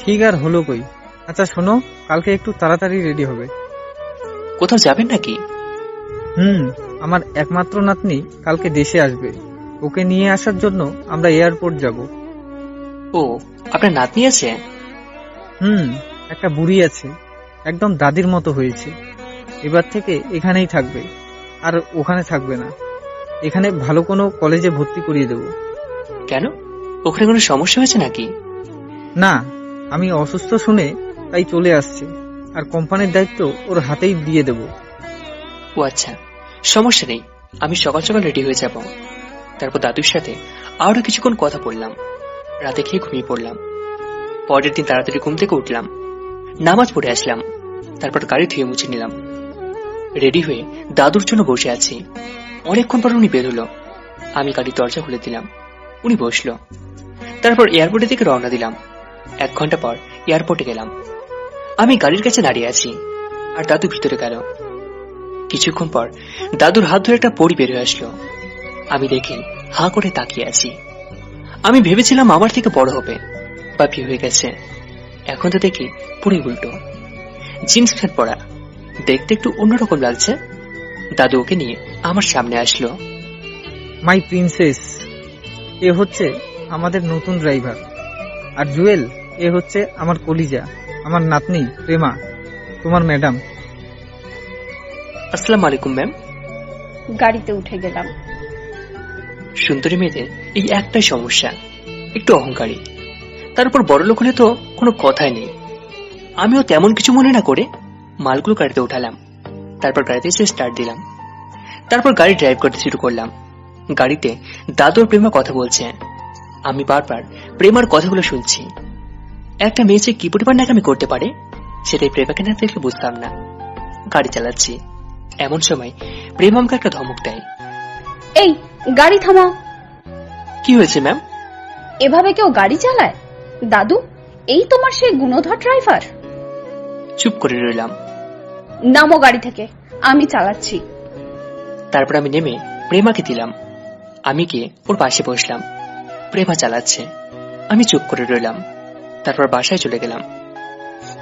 ঠিক আর হলো কই। আচ্ছা শোনো, কালকে একটু তাড়াতাড়ি রেডি হবে। কোথাও যাবেন নাকি? আমার একমাত্র নাতনি কালকে দেশে আসবে। ওকে নিয়ে আসার জন্য আমরা এয়ারপোর্ট যাব। ও, আপনার নাতনি আছে? একটা বুড়ি আছে, একদম দাদির মতো হয়েছে। এবার থেকে এখানেই থাকবে, আর ওখানে থাকবে না। এখানে ভালো কোনো কলেজে ভর্তি করিয়ে দেব। কেন, ওখানে কোনো সমস্যা হয়েছে নাকি? না, আমি অসুস্থ শুনে তাই চলে আসছে, আর কোম্পানির দায়িত্ব ওর হাতেই দিয়ে দেব। ও আচ্ছা, সমস্যা নেই, আমি সকাল সকাল রেডি হয়ে যাব। তারপর দাদুর সাথে আরো কিছুক্ষণ কথা বললাম। রাতে খেয়ে ঘুমিয়ে পড়লাম। পরের দিন তাড়াতাড়ি ঘুম থেকে উঠলাম, নামাজ পড়ে আসলাম। তারপর গাড়ি ধুয়ে মুছে নিলাম। রেডি হয়ে দাদুর জন্য বসে আছি। অনেকক্ষণ পর উনি বের হলো। আমি গাড়ির দরজা খুলে দিলাম, উনি বসলো। তারপর এয়ারপোর্টের দিকে রওনা দিলাম। 1 ঘন্টা পর এয়ারপোর্টে গেলাম। আমি গাড়ির কাছে দাঁড়িয়ে আছি, আর দাদু ভিতরে গেল। কিছুক্ষণ পর দাদুর হাত ধরে একটা পরী বের হয়ে আসলো। আমি দেখে হাঁ করে তাকিয়ে আছি। আমি ভেবেছিলাম আমার থেকে বড় হবে বা বিয়ে হয়ে গেছে। এখন তো দেখি পুরো উল্টো, জিন্স প্যান্ট পরা, দেখতে একটু অন্যরকম লাগছে। দাদু ওকে নিয়ে আমার সামনে আসলো। মাই প্রিন্সেস, এ হচ্ছে আমাদের নতুন ড্রাইভার। আর জুয়েল, এ হচ্ছে আমার কলিজা, আমার নাতনি প্রেমা, তোমার ম্যাডাম। আসসালামু আলাইকুম ম্যাম। গাড়িতে উঠে গেলাম। সুন্দরী মেয়েদের এই একটাই সমস্যা, একটু অহংকারী। তারপর বড়লোক হলে তো কোনো কথাই নেই। আমিও তেমন কিছু মনে না করে মালগুলো গাড়িতে উঠালাম। তারপর গাড়িতে এসে স্টার্ট দিলাম। তারপর গাড়ি ড্রাইভ করতে শুরু করলাম। গাড়িতে দাদু আর প্রেমা কথা বলছে। আমি বারবার প্রেমার কথাগুলো শুনছি। একটা মেয়ে যে কি পরিমাণ নাকামি করতে পারে সেটাই প্রেমাকে না দেখলে বুঝতাম না। গাড়ি চালাচ্ছি, এমন সময় প্রেম আমাকে একটা ধমক দেয়। এই, গাড়ি থামাও। কি হয়েছে ম্যাম? এভাবে কেউ গাড়ি চালায়? দাদু, এই তোমার সেই গুণধর ড্রাইভার? চুপ করে রইলাম। নামো গাড়ি থেকে, আমি চালাচ্ছি। তারপর আমি নেমে প্রেমাকে দিলাম। আমি গিয়ে ওর পাশে বসলাম। প্রেমা চালাচ্ছে, আমি চুপ করে রইলাম। তারপর বাসায় চলে গেলাম।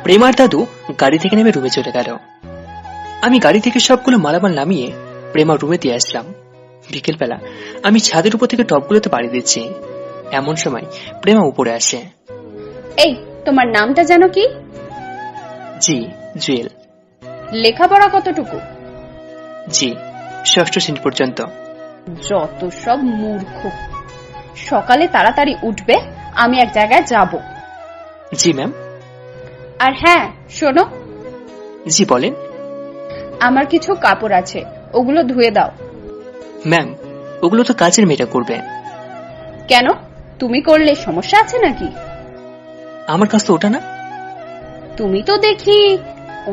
প্রেমার দাদু গাড়ি থেকে নেমে রুমে চলে গেল। আমি গাড়ি থেকে সবগুলো মালামাল নামিয়ে প্রেমার রুমে দিয়ে আসলাম। বিকেলবেলা আমি ছাদের উপর থেকে টপগুলোতে পাড়ি দিচ্ছি। এমন সময় প্রেমা উপরে আসে। এই, তোমার নামটা জানো কি? জি, জুয়েল। লেখাপড়া কতটুকু? জি, 6ষ্ঠ শ্রেণী পর্যন্ত। যত সব মূর্খ। সকালে তাড়াতাড়ি উঠবে, আমি এক জায়গায় যাব। জি ম্যাম। আর হ্যাঁ, শোনো। জি বলেন। আমার কিছু কাপড় আছে, ওগুলো ধুয়ে দাও। ম্যাম, ওগুলো তো কাজের মেয়েটা করবে। কেন, তুমি করলে সমস্যা আছে নাকি? আমার কাজ তো ওটা না। তুমি তো দেখি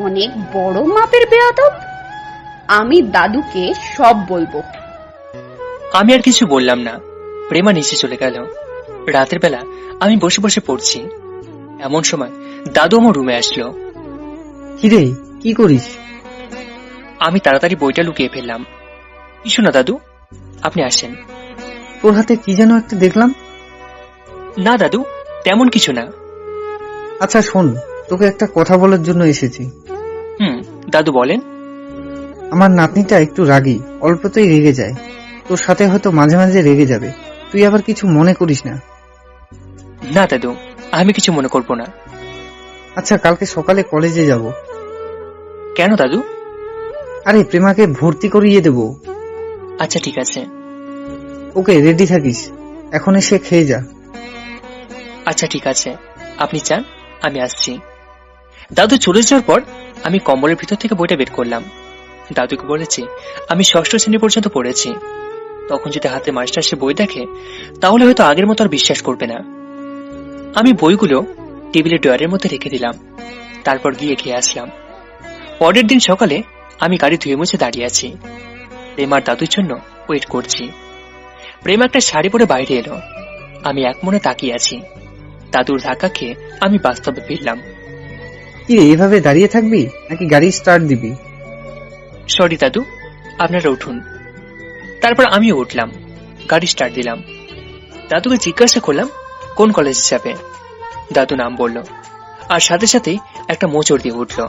অনেক বড় মাপের বেয়াদব। আমি দাদুকে সব বলবো। আমি আর কিছু বললাম না। প্রেমা নিচে চলে গেল। রাতের বেলা আমি বসে বসে পড়ছি। এমন সময় দাদু আমার রুমে আসলো। কিরে, কি করিস? আমি তাড়াতাড়ি বইটা লুকিয়ে ফেললাম। কিছু না দাদু, আপনি আসেন। তোর হাতে কি যেন একটা দেখলাম। না দাদু, তেমন কিছু না। আচ্ছা শোন, তোকে একটা কথা বলার জন্য এসেছি। দাদু বলেন। আমার নাতনিটা একটু রাগী, অল্পতেই রেগে যায়। তোর সাথে হয়তো মাঝে মাঝে রেগে যাবে, তুই আবার কিছু মনে করিস না। না দাদু, আমি কিছু মনে করব না। আচ্ছা, কালকে সকালে কলেজে যাব। কেন দাদু? আরে, প্রেমাকে ভর্তি করিয়ে দেব। আচ্ছা ঠিক আছে। ওকে, রেডি থাকিস, এখন এসে খেয়ে যা। আচ্ছা ঠিক আছে, আপনি চান আমি আসছি। দাদু চলে যাওয়ার পর আমি কম্বলের ভিতর থেকে বইটা বের করলাম। দাদুকে বলেছি আমি 6ষ্ঠ শ্রেণী পর্যন্ত পড়েছি। তখন যদি হাতে মাস্টার সে বই দেখে তাহলে হয়তো আগের মতো আর বিশ্বাস করবে না। আমি বইগুলো টেবিলের ড্রয়ারের মধ্যে রেখে দিলাম, তারপর গিয়ে খেয়ে আসলাম। পরের দিন সকালে আমি গাড়ি ধুয়ে মুছে দাঁড়িয়ে আছি, প্রেমার দাদুর জন্য ওয়েট করছি। প্রেম একটা শাড়ি পরে বাইরে এলো, আমি এক মনে তাকিয়ে আছি। দাদুর ধাক্কা খেয়ে আমি বাস্তবে ফিরলাম। কি রে, এভাবে দাঁড়িয়ে থাকবি নাকি গাড়ি স্টার্ট দিবি? সরি দাদু, আপনারা উঠুন। তারপর আমিও উঠলাম, গাড়ি স্টার্ট দিলাম। দাদুকে জিজ্ঞাসা করলাম কোন কলেজে যাবে। দাদু নাম বলল, আর সাথে সাথেই একটা মোচড় দিয়ে উঠল,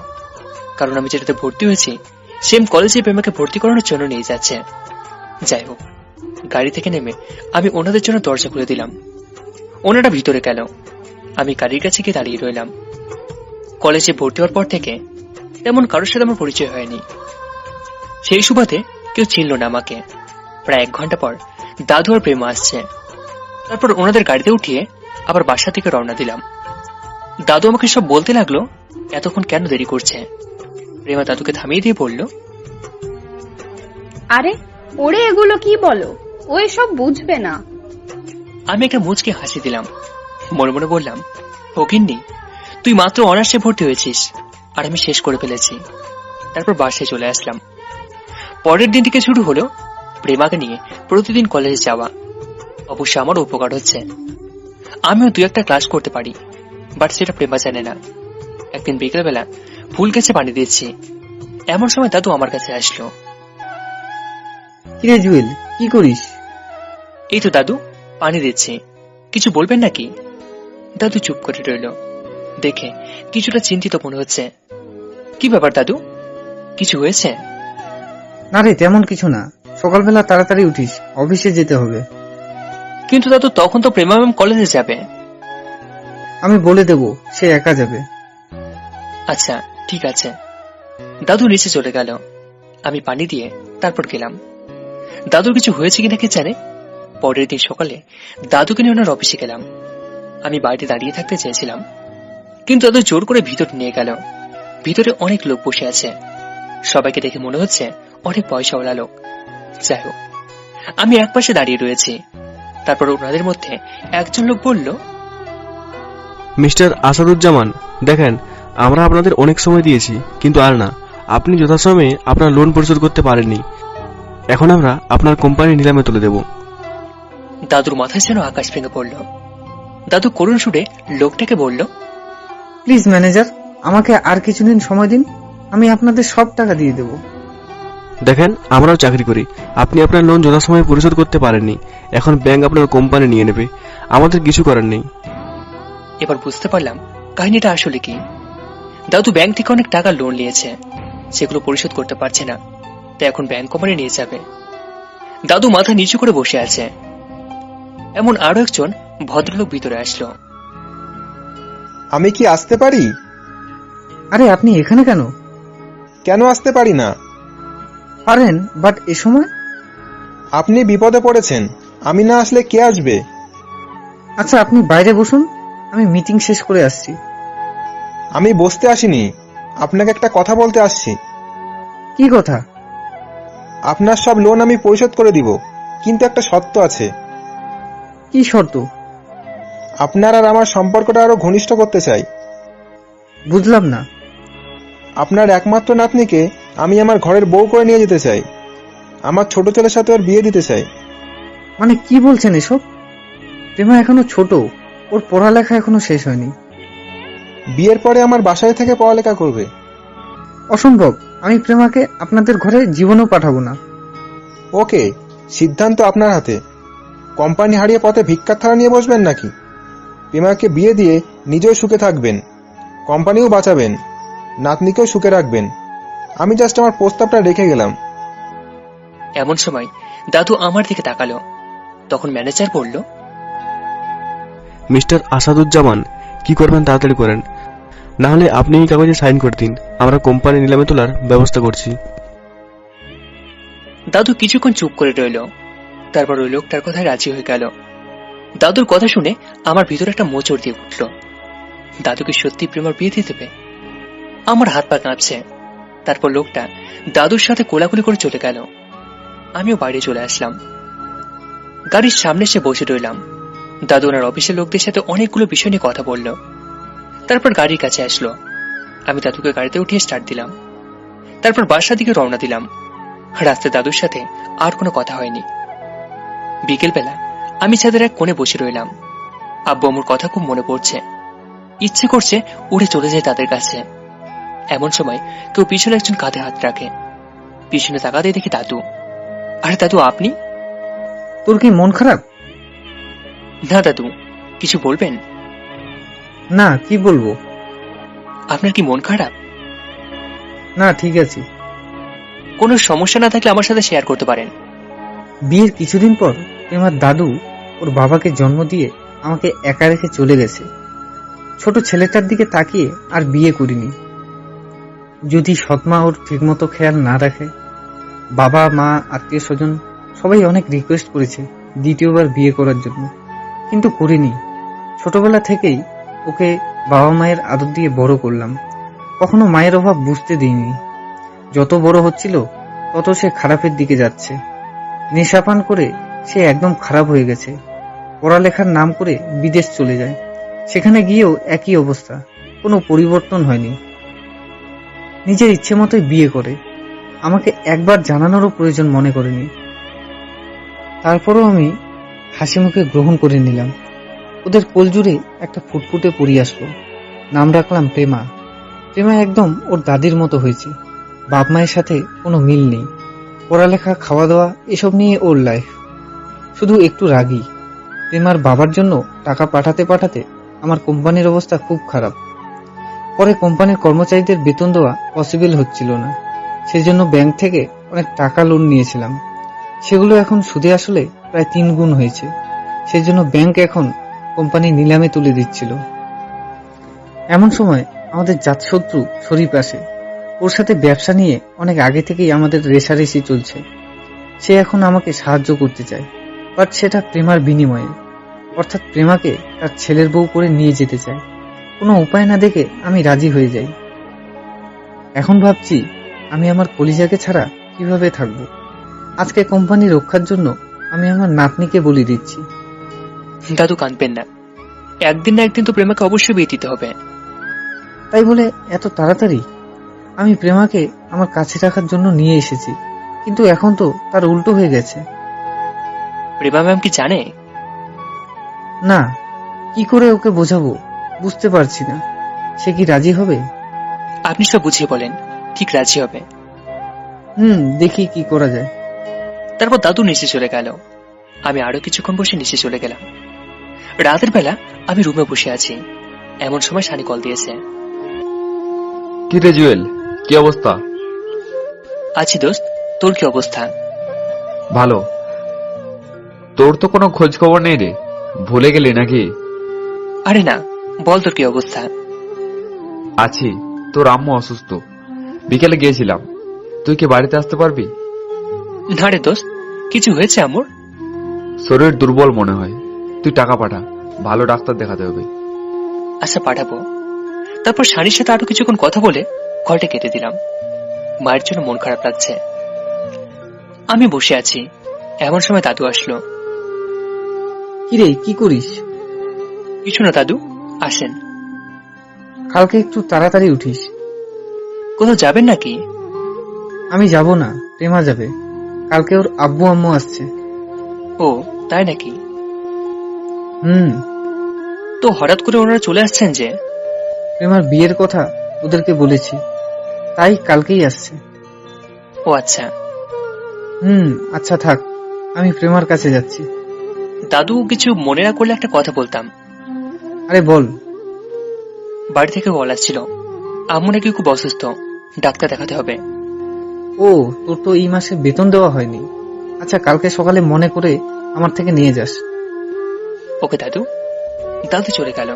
কারণ আমি যেটাতে ভর্তি হয়েছি সেম কলেজে প্রেমাকে ভর্তি করানোর জন্য নিয়ে যাচ্ছে। যাই হোক, গাড়ি থেকে নেমে আমি ওনাদের জন্য দরজা খুলে দিলাম। ওনারা ভিতরে গেল, আমি গাড়ির কাছে গিয়ে দাঁড়িয়ে রইলাম। কলেজে ভর্তি হওয়ার পর থেকে তেমন কারোর সাথে আমার পরিচয় হয়নি। সেই সুবাদে কেউ চিনল না আমাকে। প্রায় 1 ঘন্টা পর দাদু আর প্রেমা আসছে। তারপর ওনাদের গাড়িতে উঠিয়ে আবার বাসা থেকে রওনা দিলাম। দাদু আমাকে সব বলতে লাগলো এতক্ষণ কেন দেরি করছে। প্রেমা দাদুকে থামিয়ে দিয়ে বলল, আরে ওরে এগুলো কি বলো, ও এসব বুঝবে না। আমি একটা মুচকে হাসি দিলাম, মনে মনে বললাম, ফকিন্নি, তুই মাত্র অনার্সে ভর্তি হয়েছিস আর আমি শেষ করে ফেলেছি। তারপর বাসায় চলে আসলাম। পরের দিন থেকে শুরু হলো প্রেমাকে নিয়ে প্রতিদিন কলেজে যাওয়া। অবশ্য আমার উপকার হচ্ছে, আমিও 2-1টা ক্লাস করতে পারি, বাট সেটা প্রেমা জানে না। একদিন বিকেলবেলা ফুল গাছে পানি দিচ্ছি, এমন সময় দাদু আমার কাছে আসলো। কিরে জুয়েল, কি করিস? এই তো দাদু, পানি দিচ্ছি, কিছু বলবেন নাকি? দাদু চুপ করে রইল, দেখে কিছুটা চিন্তিত মনে হচ্ছে। কি ব্যাপার দাদু, কিছু হয়েছে? না রে, তেমন কিছু না। সকালবেলা তাড়াতাড়ি উঠিস, অফিসে যেতে হবে। কিন্তু দাদু, তখন তো প্রেমা ম্যাম কলেজে যাবে। আমি বলে দেব, সে একা যাবে। আচ্ছা ঠিক আছে। দাদু নিচে চলে গেল, আমি পানি দিয়ে তারপর গেলাম। দাদুর কিছু হয়েছে কিনা কে জানে। পরের দিন সকালে দাদুকে নিয়ে ওনার অফিসে গেলাম। আমি বাইরে দাঁড়িয়ে থাকতে চেয়েছিলাম, কিন্তু দাদু জোর করে ভিতরে নিয়ে গেল। ভিতরে অনেক লোক বসে আছে, সবাইকে দেখে মনে হচ্ছে অনেক পয়সাওয়ালা লোক। যাই হোক, আমি একপাশে দাঁড়িয়ে রয়েছি। তারপর ওনাদের মধ্যে একজন লোক বলল, মিস্টার আসাদুজ্জামান, দেখেন আমরা আপনাদের অনেক সময় দিয়েছি, কিন্তু আর না, আপনি যথাসময়ে আপনার লোন পরিশোধ করতে পারেননি। এখন আমরা আপনার কোম্পানি নিলামে তুলে দেব। দাদুর মাথায় যেন আকাশ ভেঙে পড়ল। দাদু করুণ সুরে লোকটাকে বলল, প্লিজ ম্যানেজার, আমাকে আর কিছুদিন সময় দিন, আমি আপনাদের সব টাকা দিয়ে দেব। দেখেন আমরাও চাকরি করি, আপনি আপনার লোন যথাসময়ে পরিশোধ করতে পারেননি, এখন ব্যাংক আপনার কোম্পানি নিয়ে নেবে, আমাদের কিছু করার নেই। এবার বুঝতে পারলাম কাহিনীটা আসলে কি। দাদু ব্যাংক থেকে অনেক টাকা লোন নিয়েছে, সেগুলো পরিশোধ করতে পারছে না, তাই এখন ব্যাংক কোম্পানি নিয়ে যাবে। দাদু মাথা নিচু করে বসে আছে। এমন আরো একজন ভদ্রলোক ভিতরে আসলো। আমি কি আসতে পারি? আরে আপনি এখানে কেন? কেন আসতে পারি না? পারেন, বাট এ সময়? আপনি বিপদে পড়েছেন, আমি না আসলে কে আসবে? আচ্ছা আপনি বাইরে বসুন, আমি মিটিং শেষ করে আসছি। আমি বসতে আসিনি, আপনাকে একটা কথা বলতে আসছি। কি কথা? আপনার সব লোন আমি পরিশোধ করে দিব, কিন্তু একটা শর্ত আছে। কি শর্ত? আপনার আর আমার সম্পর্কটা আরো ঘনিষ্ঠ করতে চাই। বুঝলাম না। আপনার একমাত্র নাতনিকে আমি আমার ঘরের বউ করে নিয়ে যেতে চাই, আমার ছোট ছেলের সাথে ওর বিয়ে দিতে চাই। মানে কি বলছেন এসব? প্রেমা এখনো ছোট, ওর পড়ালেখা এখনো শেষ হয়নি। বিয়ের পরে আমার বাসায় থেকে পড়ালেখা করবে। অসম্ভব, আমি প্রেমাকে আপনাদের ঘরে জীবনও পাঠাবো না। ওকে, সিদ্ধান্ত আপনার হাতে। কোম্পানি হারিয়ে পথে ভিক্ষার থালা নিয়ে বসবেন নাকি? প্রেমাকে বিয়ে দিয়ে নিজেও সুখে থাকবেন, কোম্পানিও বাঁচাবেন, নাতনিকেও সুখে রাখবেন। আমি জাস্ট আমার প্রস্তাবটা রেখে গেলাম। এমন সময় দাদু আমার দিকে তাকালো। তখন ম্যানেজার বলল, মিস্টার আসাদুজ্জামান, কি করবেন তাড়াতাড়ি করেন, না হলে আপনি এই কাগজে সাইন করে দিন, আমরা কোম্পানি নিলামে তোলার ব্যবস্থা করছি। দাদু কিছুক্ষণ চুপ করে রইল, তারপর ওই লোকটার কথায় রাজি হয়ে গেল। দাদুর কথা শুনে আমার ভিতরে একটা মোচড় দিয়ে উঠল। দাদুকে সত্যি প্রেমার বিয়ে দিয়ে দেবে? আমার হাত পা কাঁপছে। তারপর লোকটা দাদুর সাথে কোলাকুলি করে চলে গেল। আমিও বাইরে চলে আসলাম। গাড়ির সামনে এসে বসে রইলাম। দাদু ওনার অফিসের লোকদের সাথে অনেকগুলো বিষয় নিয়ে কথা বলল। তারপর গাড়ির কাছে আসলো। আমি দাদুকে গাড়িতে উঠিয়ে স্টার্ট দিলাম। তারপর বাসার দিকে রওনা দিলাম। রাস্তায় দাদুর সাথে আর কোনো কথা হয়নি। বিকেলবেলা আমি ছাদের এক কোণে বসে রইলাম। আব্বু আম্মুর কথা খুব মনে পড়ছে। ইচ্ছে করছে উড়ে চলে যায় তাদের কাছে। এমন সময় কেউ পিছনে একজন কাঁধে হাত রাখে। পিছনে তাকাতে দেখি দাদু। আরে দাদু, আপনি? তোর কি মন খারাপ? না দাদু, কিছু বলবেন? না, কি বলবো? আপনার কি মন খারাপ? না, ঠিক আছে। কোনো সমস্যা না থাকলে আমার সাথে শেয়ার করতে পারেন। বিয়ের কিছুদিন পর আমার দাদু ওর বাবাকে জন্ম দিয়ে আমাকে একা রেখে চলে গেছে। ছোট ছেলেটার দিকে তাকিয়ে আর বিয়ে করিনি। যদি সৎমা ওর ঠিকমতো খেয়াল না রাখে। বাবা মা আত্মীয় স্বজন সবাই অনেক রিকোয়েস্ট করেছে দ্বিতীয়বার বিয়ে করার জন্য, কিন্তু করিনি। ছোটবেলা থেকেই ওকে বাবা মায়ের আদর দিয়ে বড় করলাম। কখনো মায়ের অভাব বুঝতে দিইনি। যত বড় হচ্ছিল তত সে খারাপের দিকে যাচ্ছে। নেশাপান করে সে একদম খারাপ হয়ে গেছে। পড়ালেখার নাম করে বিদেশ চলে যায়। সেখানে গিয়েও একই অবস্থা, কোনো পরিবর্তন হয়নি। নিজের ইচ্ছে মতোই বিয়ে করে। আমাকে একবার জানানোরও প্রয়োজন মনে করেনি। তারপরও আমি হাসি মুখে গ্রহণ করে নিলাম। ওদের কোলজুড়ে একটা ফুটফুটে পরি আসলো। নাম রাখলাম প্রেমা। প্রেমা একদম ওর দাদির মতো হয়েছে। বাপ মায়ের সাথে কোনো মিল নেই। পড়ালেখা, খাওয়া দাওয়া এসব নিয়ে ওর লাইফ। শুধু একটু রাগী। প্রেমার বাবার জন্য টাকা পাঠাতে পাঠাতে আমার কোম্পানির অবস্থা খুব খারাপ। পরে কোম্পানির কর্মচারীদের বেতন দেওয়া পসিবল হচ্ছিল না। সেজন্য ব্যাংক থেকে অনেক টাকা লোন নিয়েছিলাম। সেগুলো এখন সুদে আসলে প্রায় 3 গুণ হয়েছে। সেজন্য ব্যাংক এখন কোম্পানি নিলামে তুলে দিচ্ছিল। এমন সময় আমাদের জাতশত্রু শরীফ আসে। ওর সাথে ব্যবসা নিয়ে অনেক আগে থেকেই আমাদের রেষারেষি চলছে। সে এখন আমাকে সাহায্য করতে চায়, বাট সেটা প্রেমার বিনিময়ে। অর্থাৎ প্রেমাকে তার ছেলের বউ করে নিয়ে যেতে চায়। কোনো উপায় না দেখে আমি রাজি হয়ে যাই। এখন ভাবছি আমি আমার কলিজাকে ছাড়া কিভাবে থাকব। আজকে কোম্পানি রক্ষার জন্য আমি আমার নাতনিকে বলি দিচ্ছি। দাদু, কাঁদবেন না। একদিন না একদিন তো প্রেমাকে অবশ্যই বিয়ে দিতে হবে। তাই বলে এত তাড়াতাড়ি? আমি প্রেমাকে আমার কাছে রাখার জন্য নিয়ে এসেছি, কিন্তু এখন তো তার উল্টো হয়ে গেছে। প্রেমা ম্যাম কি জানে? না, কি করে ওকে বোঝাবো বুঝতে পারছি না। সে কি রাজি হবে? আপনি সব বুঝিয়ে বলেন, ঠিক রাজি হবে। দেখি কি করা যায়। তারপর দাদু নিচে চলে গেল। আমি আরো কিছুক্ষণ বসে নিচে চলে গেলাম। রাতের বেলা আমি রুমে বসে আছি। এমন সময় সানি কল দিয়েছে। কি রে জুয়েল, কি অবস্থা? আছি দোস্ত, তোর কি অবস্থা? ভালো। তোর তো কোনো খোঁজ খবর নেই রে, ভুলে গেলি নাকি? আরে না, বল তোর কি অবস্থা? আছি। তোর আম্মু অসুস্থ, বিকেলে গিয়েছিলাম। তুই কি বাড়িতে আসতে পারবি? না রে দোস্ত, কিছু হয়েছে আম্মুর? শরীর দুর্বল মনে হয়। তুই টাকা পাঠা, ভালো ডাক্তার দেখাতে হবে। আচ্ছা, পাঠাবো। তারপর সানির সাথে আরো কিছুক্ষণ কথা বলে কলটা কেটে দিলাম। মায়ের জন্য মন খারাপ লাগছে। আমি বসে আছি। এমন সময় দাদু আসলো। কিরে, কি করিস? কিছু না দাদু, আসেন। কালকে একটু তাড়াতাড়ি উঠিস। কোথাও যাবেন নাকি? আমি যাব না, প্রেমা যাবে। কালকে ওর আব্বু আম্মু আসছে। ও তাই নাকি? তো হঠাৎ করে ওনারা চলে আসছেন যে? প্রেমার বিয়ের কথা ওদেরকে বলেছি, তাই কালকেই আসছে। ও আচ্ছা। আচ্ছা থাক, আমি প্রেমার কাছে যাচ্ছি। দাদু কিছু মনে না করলে একটা কথা বলতাম। আরে বল। বাড়ি থেকে কল আসছিল, আম্মু নাকি খুব অসুস্থ, ডাক্তার দেখাতে হবে। ও, তোর তো এই মাসে বেতন দেওয়া হয়নি। আচ্ছা, কালকে সকালে মনে করে আমার থেকে নিয়ে যাস। ওকে দাদু। দাদু চলে গেল।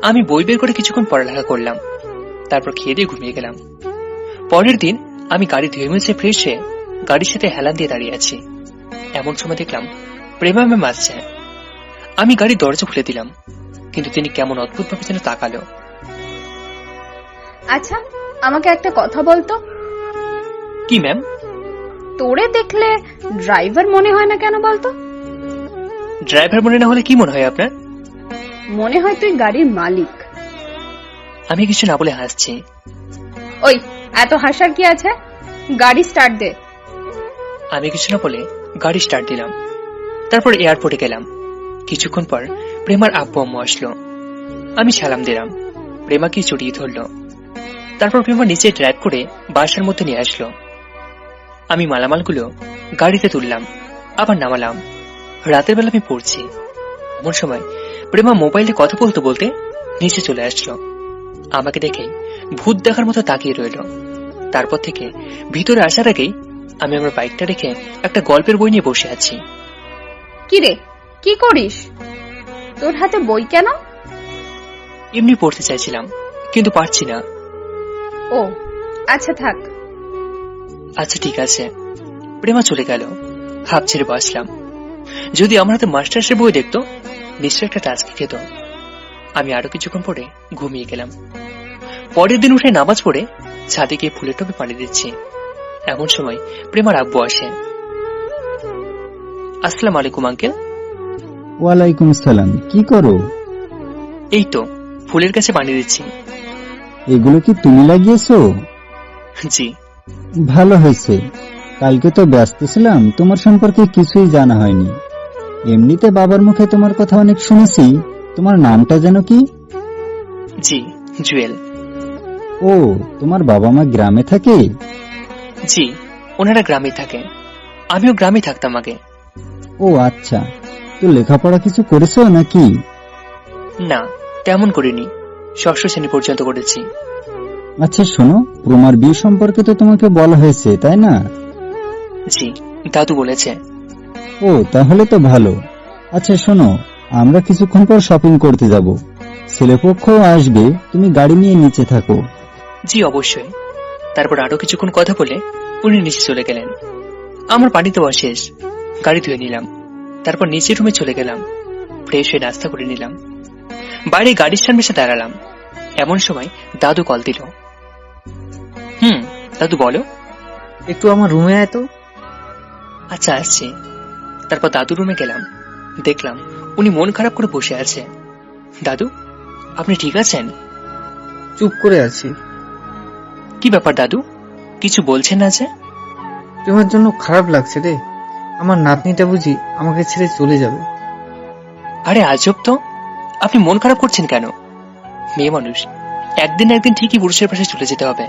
আমি বই বের করে কিছুক্ষণ পড়ালেখা করলাম, তারপর খেয়ে দিয়ে ঘুমিয়ে গেলাম। পরের দিন আমি গাড়ি ধুয়ে মুছে ফ্রেশ হয়ে গাড়ির সাথে হেলান দিয়ে দাঁড়িয়ে আছি। এমন সময় দেখলাম প্রেমা ম্যাম আসছে। আমি গাড়ির দরজা খুলে দিলাম, কিন্তু তিনি কেমন অদ্ভুত ভাবে যেন তাকালো। আচ্ছা, আমাকে একটা কথা বলতো। কি ম্যাম? তোরে দেখলে ড্রাইভার মনে হয় না কেন বলতো? ড্রাইভার মনে না হলে কি মনে হয় আপনার? মনে হয় তুই গাড়ির মালিক। আমি কিছু না বলে হাসছি। ওই, এত হাসার কি আছে? গাড়ি স্টার্ট দে। আমি কিছু না বলে গাড়ি স্টার্ট দিলাম। তারপর এয়ারপোর্টে গেলাম। কিছুক্ষণ পর প্রেমার আব্বু আম্মু আসলো। আমি সালাম দিলাম। প্রেমাকে জড়িয়ে ধরলো। তারপর প্রেমা নিচে ড্রাইভ করে বাসার মধ্যে নিয়ে আসলো। আমি মালামালগুলো গাড়িতে তুললাম, আবার নামালাম। রাতের বেলা আমি পড়ছি, এমন সময় প্রেমা মোবাইলে কথা বলতে বলতে নিচে চলে আসলো। আমাকে দেখে ভূত দেখার মতো তাকিয়ে রইল। তারপর থেকে ভিতরে আসার আগেই আমি আমার বাইকটা রেখে একটা গল্পের বই নিয়ে বসে আছি। কি রে, কি করিস? তোর হাতে বই কেন? এমনি পড়তে চাইছিলাম, কিন্তু পারছি না। ও আচ্ছা, থাক। আচ্ছা ঠিক আছে। প্রেমা চলে গেল। হাফ ছেড়ে বসলাম। যদি আমার হাতে মাস্টার্সের বই দেখতো, নিশ্চয় একটা টাস্কি খেত। আমি আরো কিছুক্ষণ পরে ঘুমিয়ে গেলাম। পরের দিন উঠে নামাজ পড়ে ছাদে গিয়ে ফুলের টবে পানি দিচ্ছি। এমন সময় প্রেমার আব্বু আসে। আসসালামু আলাইকুম আঙ্কেল। ওয়ালাইকুম সালাম। কি করো? এই তো ফুলের কাছে পানি দিচ্ছি। এগুলো কি তুমি লাগিয়েছো? জি। ভালো হয়েছে। কালকে তো ব্যস্ত ছিলাম, তোমার সম্পর্কে কিছুই জানা হয়নি। এমনিতে বাবার মুখে তোমার কথা অনেক শুনেছি। তোমার নামটা যেন কি? জি, জুয়েল। ও, তোমার বাবা মা গ্রামে থাকে? জি, ওনারা গ্রামে থাকে। আমিও গ্রামে থাকতাম আগে। ও আচ্ছা, তো লেখাপড়া কিছু করেছো নাকি? না, তেমন করিনি। ষষ্ঠ শ্রেণী পর্যন্ত করেছি। আচ্ছা শোনো, প্রমার বিয়ে সম্পর্কে তো তোমাকে বলা হয়েছে, তাই না? জি, দাদু বলেছে। ও তাহলে তো ভালো। আচ্ছা শোনো, আমরা কিছুক্ষণ পর শপিং করতে যাব। ছেলেপক্ষও আসবে, তুমি গাড়ি নিয়ে নিচে থাকো। জি অবশ্যই। তারপর আরো কিছুক্ষণ কথা বলে উনি নিচে চলে গেলেন। আমার পানি দেওয়া শেষ, গাড়ি ধুয়ে নিলাম। তারপর নিচের রুমে চলে গেলাম। ফ্রেশ হয়ে নাস্তা করে নিলাম। বাইরে গাড়ির সামনে এসে দাঁড়ালাম। এমন সময় দাদু কল দিল। দাদু বলো। একটু আমার রুমে আয় তো। আচ্ছা আসছি। তারপর দাদু রুমে গেলাম। দেখলাম উনি মন খারাপ করে বসে আছে। দাদু, আপনি ঠিক আছেন? চুপ করে আছি। কি ব্যাপার দাদু, কিছু বলছেন না যে? তোমার জন্য খারাপ লাগছে রে। আমার নাতনিটা বুঝি আমাকে ছেড়ে চলে যাবে। আরে আজব তো, আপনি মন খারাপ করছেন কেন? মেয়ে মানুষ, একদিন না একদিন ঠিকই পুরুষের পাশে চলে যেতে হবে।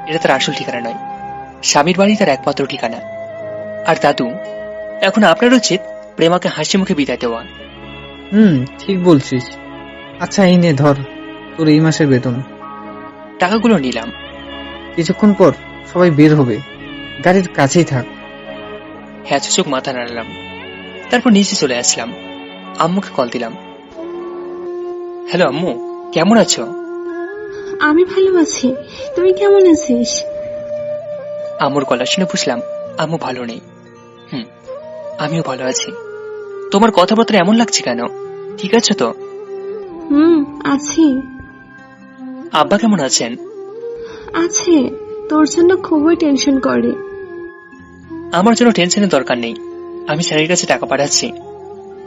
এটা তার আসল ঠিকানা নয়, স্বামীর বাড়ি তার একমাত্র ঠিকানা। আর দাদু, এখন আপনার উচিত প্রেমাকে হাসি মুখে বিদায় দেওয়া। ঠিক বলছিস। আচ্ছা এই নে ধর তোর এই মাসের বেতন। টাকাগুলো নিলাম। কিছুক্ষণ পর সবাই বের হবে, গাড়ির কাছেই থাক। হ্যাঁ চোখ মাথা নাড়লাম। তারপর নিচে চলে আসলাম। আম্মুকে কল দিলাম। হ্যালো আম্মু, কেমন আছো? আমি ভালো আছি, তুই কেমন আছিস? আম্মুর গলা শুনে বুঝলাম আম্মু ভালো নেই। আমিও ভালো আছি। তোমার কথাবার্তা এমন লাগছে কেন? ঠিক আছে তো? আছি। আব্বা কেমন আছেন? আছে, তোর জন্য খুবই টেনশন করে। আমার জন্য টেনশনের দরকার নেই। আমি স্যারের কাছে টাকা পাঠাচ্ছি।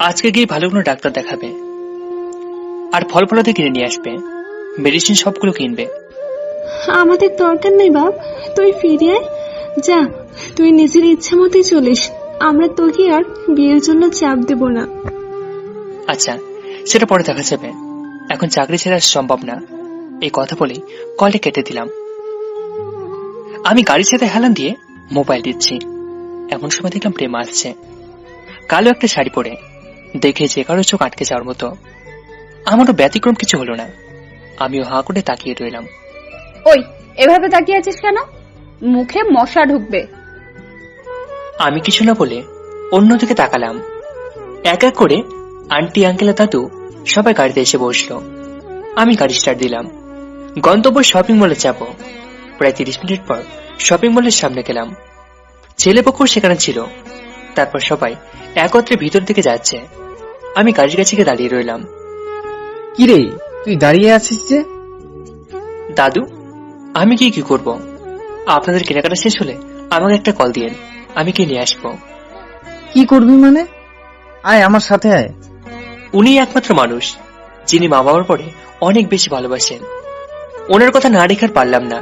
আজকে গিয়ে ভালো কোনো ডাক্তার দেখাবে, আর ফল ফলাতে কিনে নিয়ে আসবে। মেডিসিন সবগুলো কিনবে। আমাদের দরকার নেই বাপ, তুই ফিরে আয়। যা, তুই নিজের ইচ্ছা মতোই চলিস। আমরা তোকে আর বিয়ের জন্য চাপ দেব না। আচ্ছা, সেটা পরে দেখা যাবে। এখন চাকরি ছেড়ে আসা সম্ভব না। এই কথা বলে কলটা কেটে দিলাম। আমি গাড়ির সাথে হেলান দিয়ে মোবাইল দিচ্ছি। এমন সময় দেখলাম প্রেমা আসছে, কালো একটা শাড়ি পরে। দেখে যে কারো চোখ আটকে যাওয়ার মতো। আমারও ব্যতিক্রম কিছু হলো না। আমিও হাঁ করে তাকিয়ে রইলাম। ওই, এভাবে তাকিয়ে আছিস কেন? মুখে মশা ঢুকবে। আমি কিছু না বলে অন্যদিকে তাকালাম। এক এক করে আন্টি, আঙ্কেল, দাদু সবাই গাড়িতে এসে বসলো। আমি গাড়ি স্টার্ট দিলাম। গন্তব্য শপিং মলে যাব। প্রায় 30 মিনিট পর শপিং মলের সামনে গেলাম। ছেলেপক্ষ সেখানে ছিল। তারপর সবাই একত্রে ভিতর দিকে যাচ্ছে। আমি গাড়ির কাছে গিয়ে দাঁড়িয়ে রইলাম। কিরে, তুই দাঁড়িয়ে আছিস যে? দাদু, আমি কি করব? আপনাদের কেনাকাটা শেষ হলে আমাকে একটা কল দিয়েন, আমি কি নিয়ে আসবো। কি করবি মানে? আয় আমার সাথে আয়। উনি একমাত্র মানুষ যিনি মা বাবার পরে অনেক বেশি ভালোবাসেন। ওনার কথা না রেখার পারলাম না।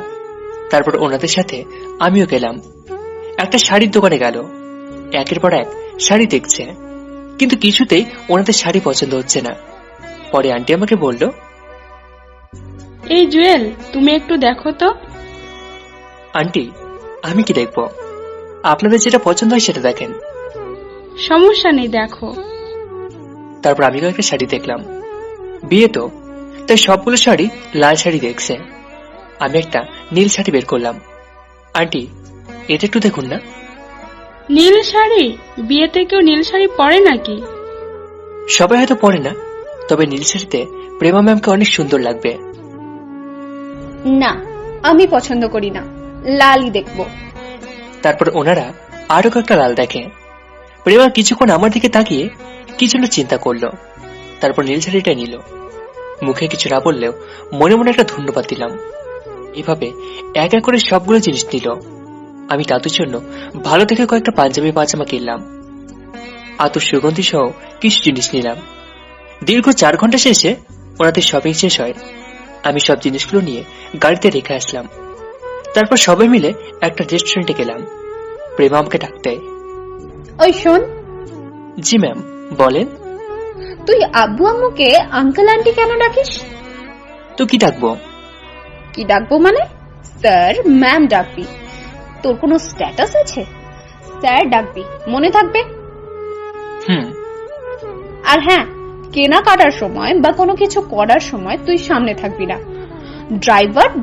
তারপর ওনাদের সাথে আমিও গেলাম। একটা শাড়ির দোকানে গেল। একের পর এক শাড়ি দেখছে, কিন্তু কিছুতেই ওনাদের শাড়ি পছন্দ হচ্ছে না। পরে আন্টি আমাকে বলল, এই জুয়েল, তুমি একটু দেখো তো। আন্টি, আমি কি দেখবো? আপনাদের যেটা পছন্দ হয় সেটা দেখেন। সমস্যা নেই, দেখো। তারপর আমি কয়েকটা শাড়ি দেখলাম। বিয়ে তো, তাই সবগুলো শাড়ি লাল শাড়ি দেখছে। আমি একটা নীল শাড়ি বের করলাম। আন্টি, এটা একটু দেখুন না। নীল শাড়ি? বিয়েতে কেউ নীল শাড়ি পরে নাকি? সবাই হয়তো পরে না, তবে নীল শাড়িতে প্রেমা ম্যামকে অনেক সুন্দর লাগবে। না, আমি পছন্দ করি না, লালই দেখবো। তারপর ওনারা আরো কয়েকটা লাল দেখে। প্রেমা কিছুক্ষণ আমার দিকে তাকিয়ে কি জন্য চিন্তা করলো, তারপর নীল শাড়িটা নিল। মুখে কিছু না বললেও মনে মনে একটা ধন্যবাদ দিলাম। এভাবে এক এক করে সবগুলো জিনিস নিল। আমি দাদুর জন্য ভালো থেকে কয়েকটা পাঞ্জাবি পাজামা কিনলাম। আতর সুগন্ধি সহ কিছু জিনিস নিলাম। দীর্ঘ 4 ঘন্টা শেষে ওনাদের শপিং শেষ হয়। আমি সব জিনিসগুলো নিয়ে গাড়িতে রেখে আসলাম। তারপর সবাই মিলে একটা রেস্টুরেন্টে গেলাম। প্রেমা আমাকে ডাকতে। ওই শোন। জি ম্যাম, বলেন। তুই আব্বু আম্মুকে আঙ্কেল আন্টি কেন ডাকিস? তো কি ডাকবো? কি ডাকবো মানে? স্যার ম্যাম ডাকবি। তোর কোনো স্ট্যাটাস আছে? স্যার ডাকবি, মনে থাকবে। আর হ্যাঁ, কেনাকাটার সময় বা কোনো কিছু করার সময় তুই সামনে থাকবি না।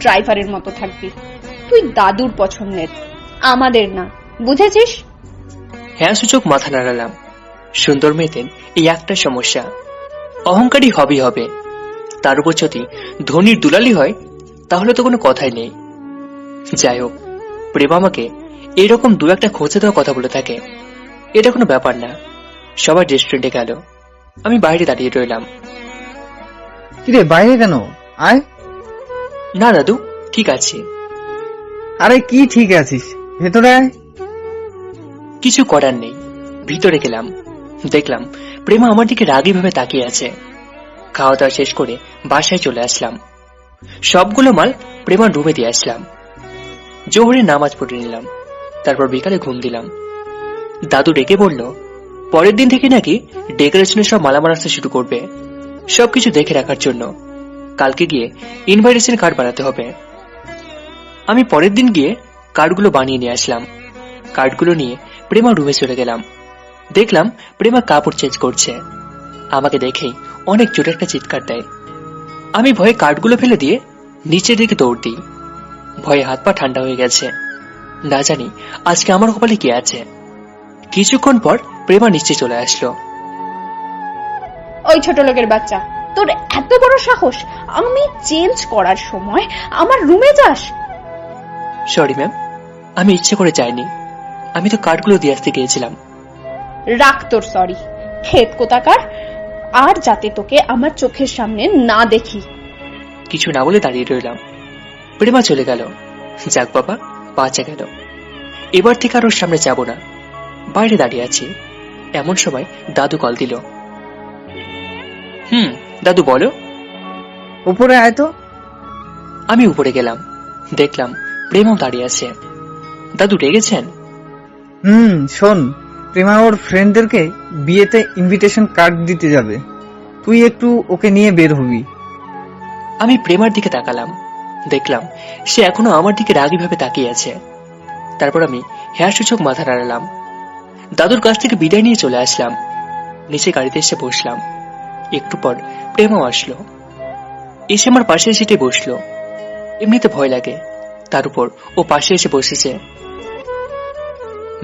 ড্রাইভারের মতো থাকবি। তুই দাদুর পছন্দের, আমাদের না, বুঝেছিস? হ্যাঁ সূচক মাথা নাড়ালাম। সুন্দর মেয়েদের এই একটা সমস্যা, অহংকারী হবেই হবে। তার উপর যদি ধনির দুলালি হয় তাহলে তো কোনো কথাই নেই। যাই হোক, প্রেমা আমাকে এরকম দু একটা খোঁজে দেওয়া কথা বলে থাকে। এটা কোনো ব্যাপার না। সবাই রেস্টুরেন্টে গেল, আমি বাইরে দাঁড়িয়ে রইলাম। কিরে, বাইরে কেন? আয়। না দাদু, ঠিক আছে। আরে কি ঠিক আছিস, ভেতরে আয়। কিছু করার নেই। ভিতরে গেলাম, দেখলাম প্রেমা আমার দিকে রাগী ভাবে তাকিয়ে আছে। খাওয়া দাওয়া শেষ করে বাসায় চলে আসলাম। সবগুলো মাল প্রেমার রুমে দিয়ে আসলাম। জোহরে নামাজ পড়ে নিলাম। তারপর বিকালে ঘুম দিলাম। দাদু ডেকে বলল, পরের দিন থেকে নাকি ডেকোরেশনের সব মালামাল আসতে শুরু করবে, সবকিছু দেখে রাখার জন্য। কালকে গিয়ে ইনভাইটেশন কার্ড বানাতে হবে। আমি পরের দিন গিয়ে কার্ডগুলো বানিয়ে নিয়ে আসলাম। কার্ডগুলো নিয়ে প্রেমা রুমে চলে গেলাম। দেখলাম প্রেমা কাপড় চেঞ্জ করছে। আমাকে দেখেই অনেক জোরে একটা চিৎকার দেয়। আমি ভয়ে কার্ডগুলো ফেলে দিয়ে নিচের দিকে দৌড় দিই। ভয়ে হাত পা ঠান্ডা হয়ে গেছে। না জানি আজকে আমার কপালে কি আছে। কিছুক্ষণ পর প্রেমা নিচে চলে আসলো। ওই ছোট লোকের বাচ্চা, তোর এত বড় সাহস, আমি চেঞ্জ করার সময় আমার রুমে যাস? সরি ম্যাম, আমি ইচ্ছে করে যাইনি। আমি তো কার্ডগুলো দিয়ে আসতে গিয়েছিলাম। রাখ তোর সরি, ক্ষেত কোথাকার। আর যাতে তোকে আমার চোখের সামনে না দেখি। কিছু না বলে দাঁড়িয়ে রইলাম। প্রেমা চলে গেল। যাক বাবা, বাঁচা গেল। এবার থেকে আর ওর সামনে যাব না। বাইরে দাঁড়িয়ে আছি, এমন সময় দাদু কল দিল। দাদু বলো। উপরে আয় তো। আমি উপরে গেলাম, দেখলাম প্রেমাও দাঁড়িয়ে আছে। দাদু রেগেছেন? শোন, প্রেমা ওর ফ্রেন্ডদেরকে বিয়েতে ইনভিটেশন কার্ড দিতে যাবে, তুই একটু ওকে নিয়ে বের হবি। আমি প্রেমার দিকে তাকালাম, দেখলাম সে এখনো আমার দিকে রাগী ভাবে তাকিয়ে আছে। তারপর আমি হ্যাঁ সূচক মাথা নাড়ালাম। দাদুর কাছ থেকে বিদায় নিয়ে চলে আসলাম। নিচে গাড়িতে এসে বসলাম। একটু পর প্রেমাও আসলো, এসে আমার পাশের সিটে বসলো। এমনিতে ভয় লাগে, তার উপর ও পাশে এসে বসেছে।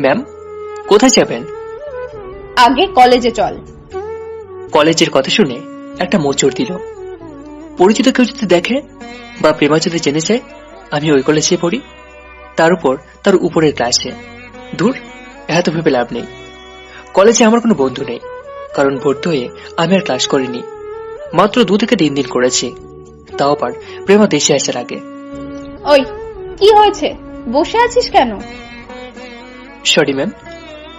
ম্যাম, কোথায় যাবেন? আগে কলেজে চল। কলেজের কথা শুনে একটা মোচড় দিল। পরিচিত কেউ যদি দেখে বা প্রেমা যদি জেনে যায় আমি ওই কলেজে পড়ি, তার উপর তার উপরের ক্লাসে, দূর, এত ভেবে লাভ নেই। কলেজে আমার কোনো বন্ধু নেই, কারণ ভর্তি হয়ে আমি আর ক্লাস করিনি। মাত্র 2 থেকে 3 দিন করেছি, তাও আবার প্রেমা দেশে আসার আগে। ওই কি হয়েছে, বসে আছিস কেন? Sorry ma'am.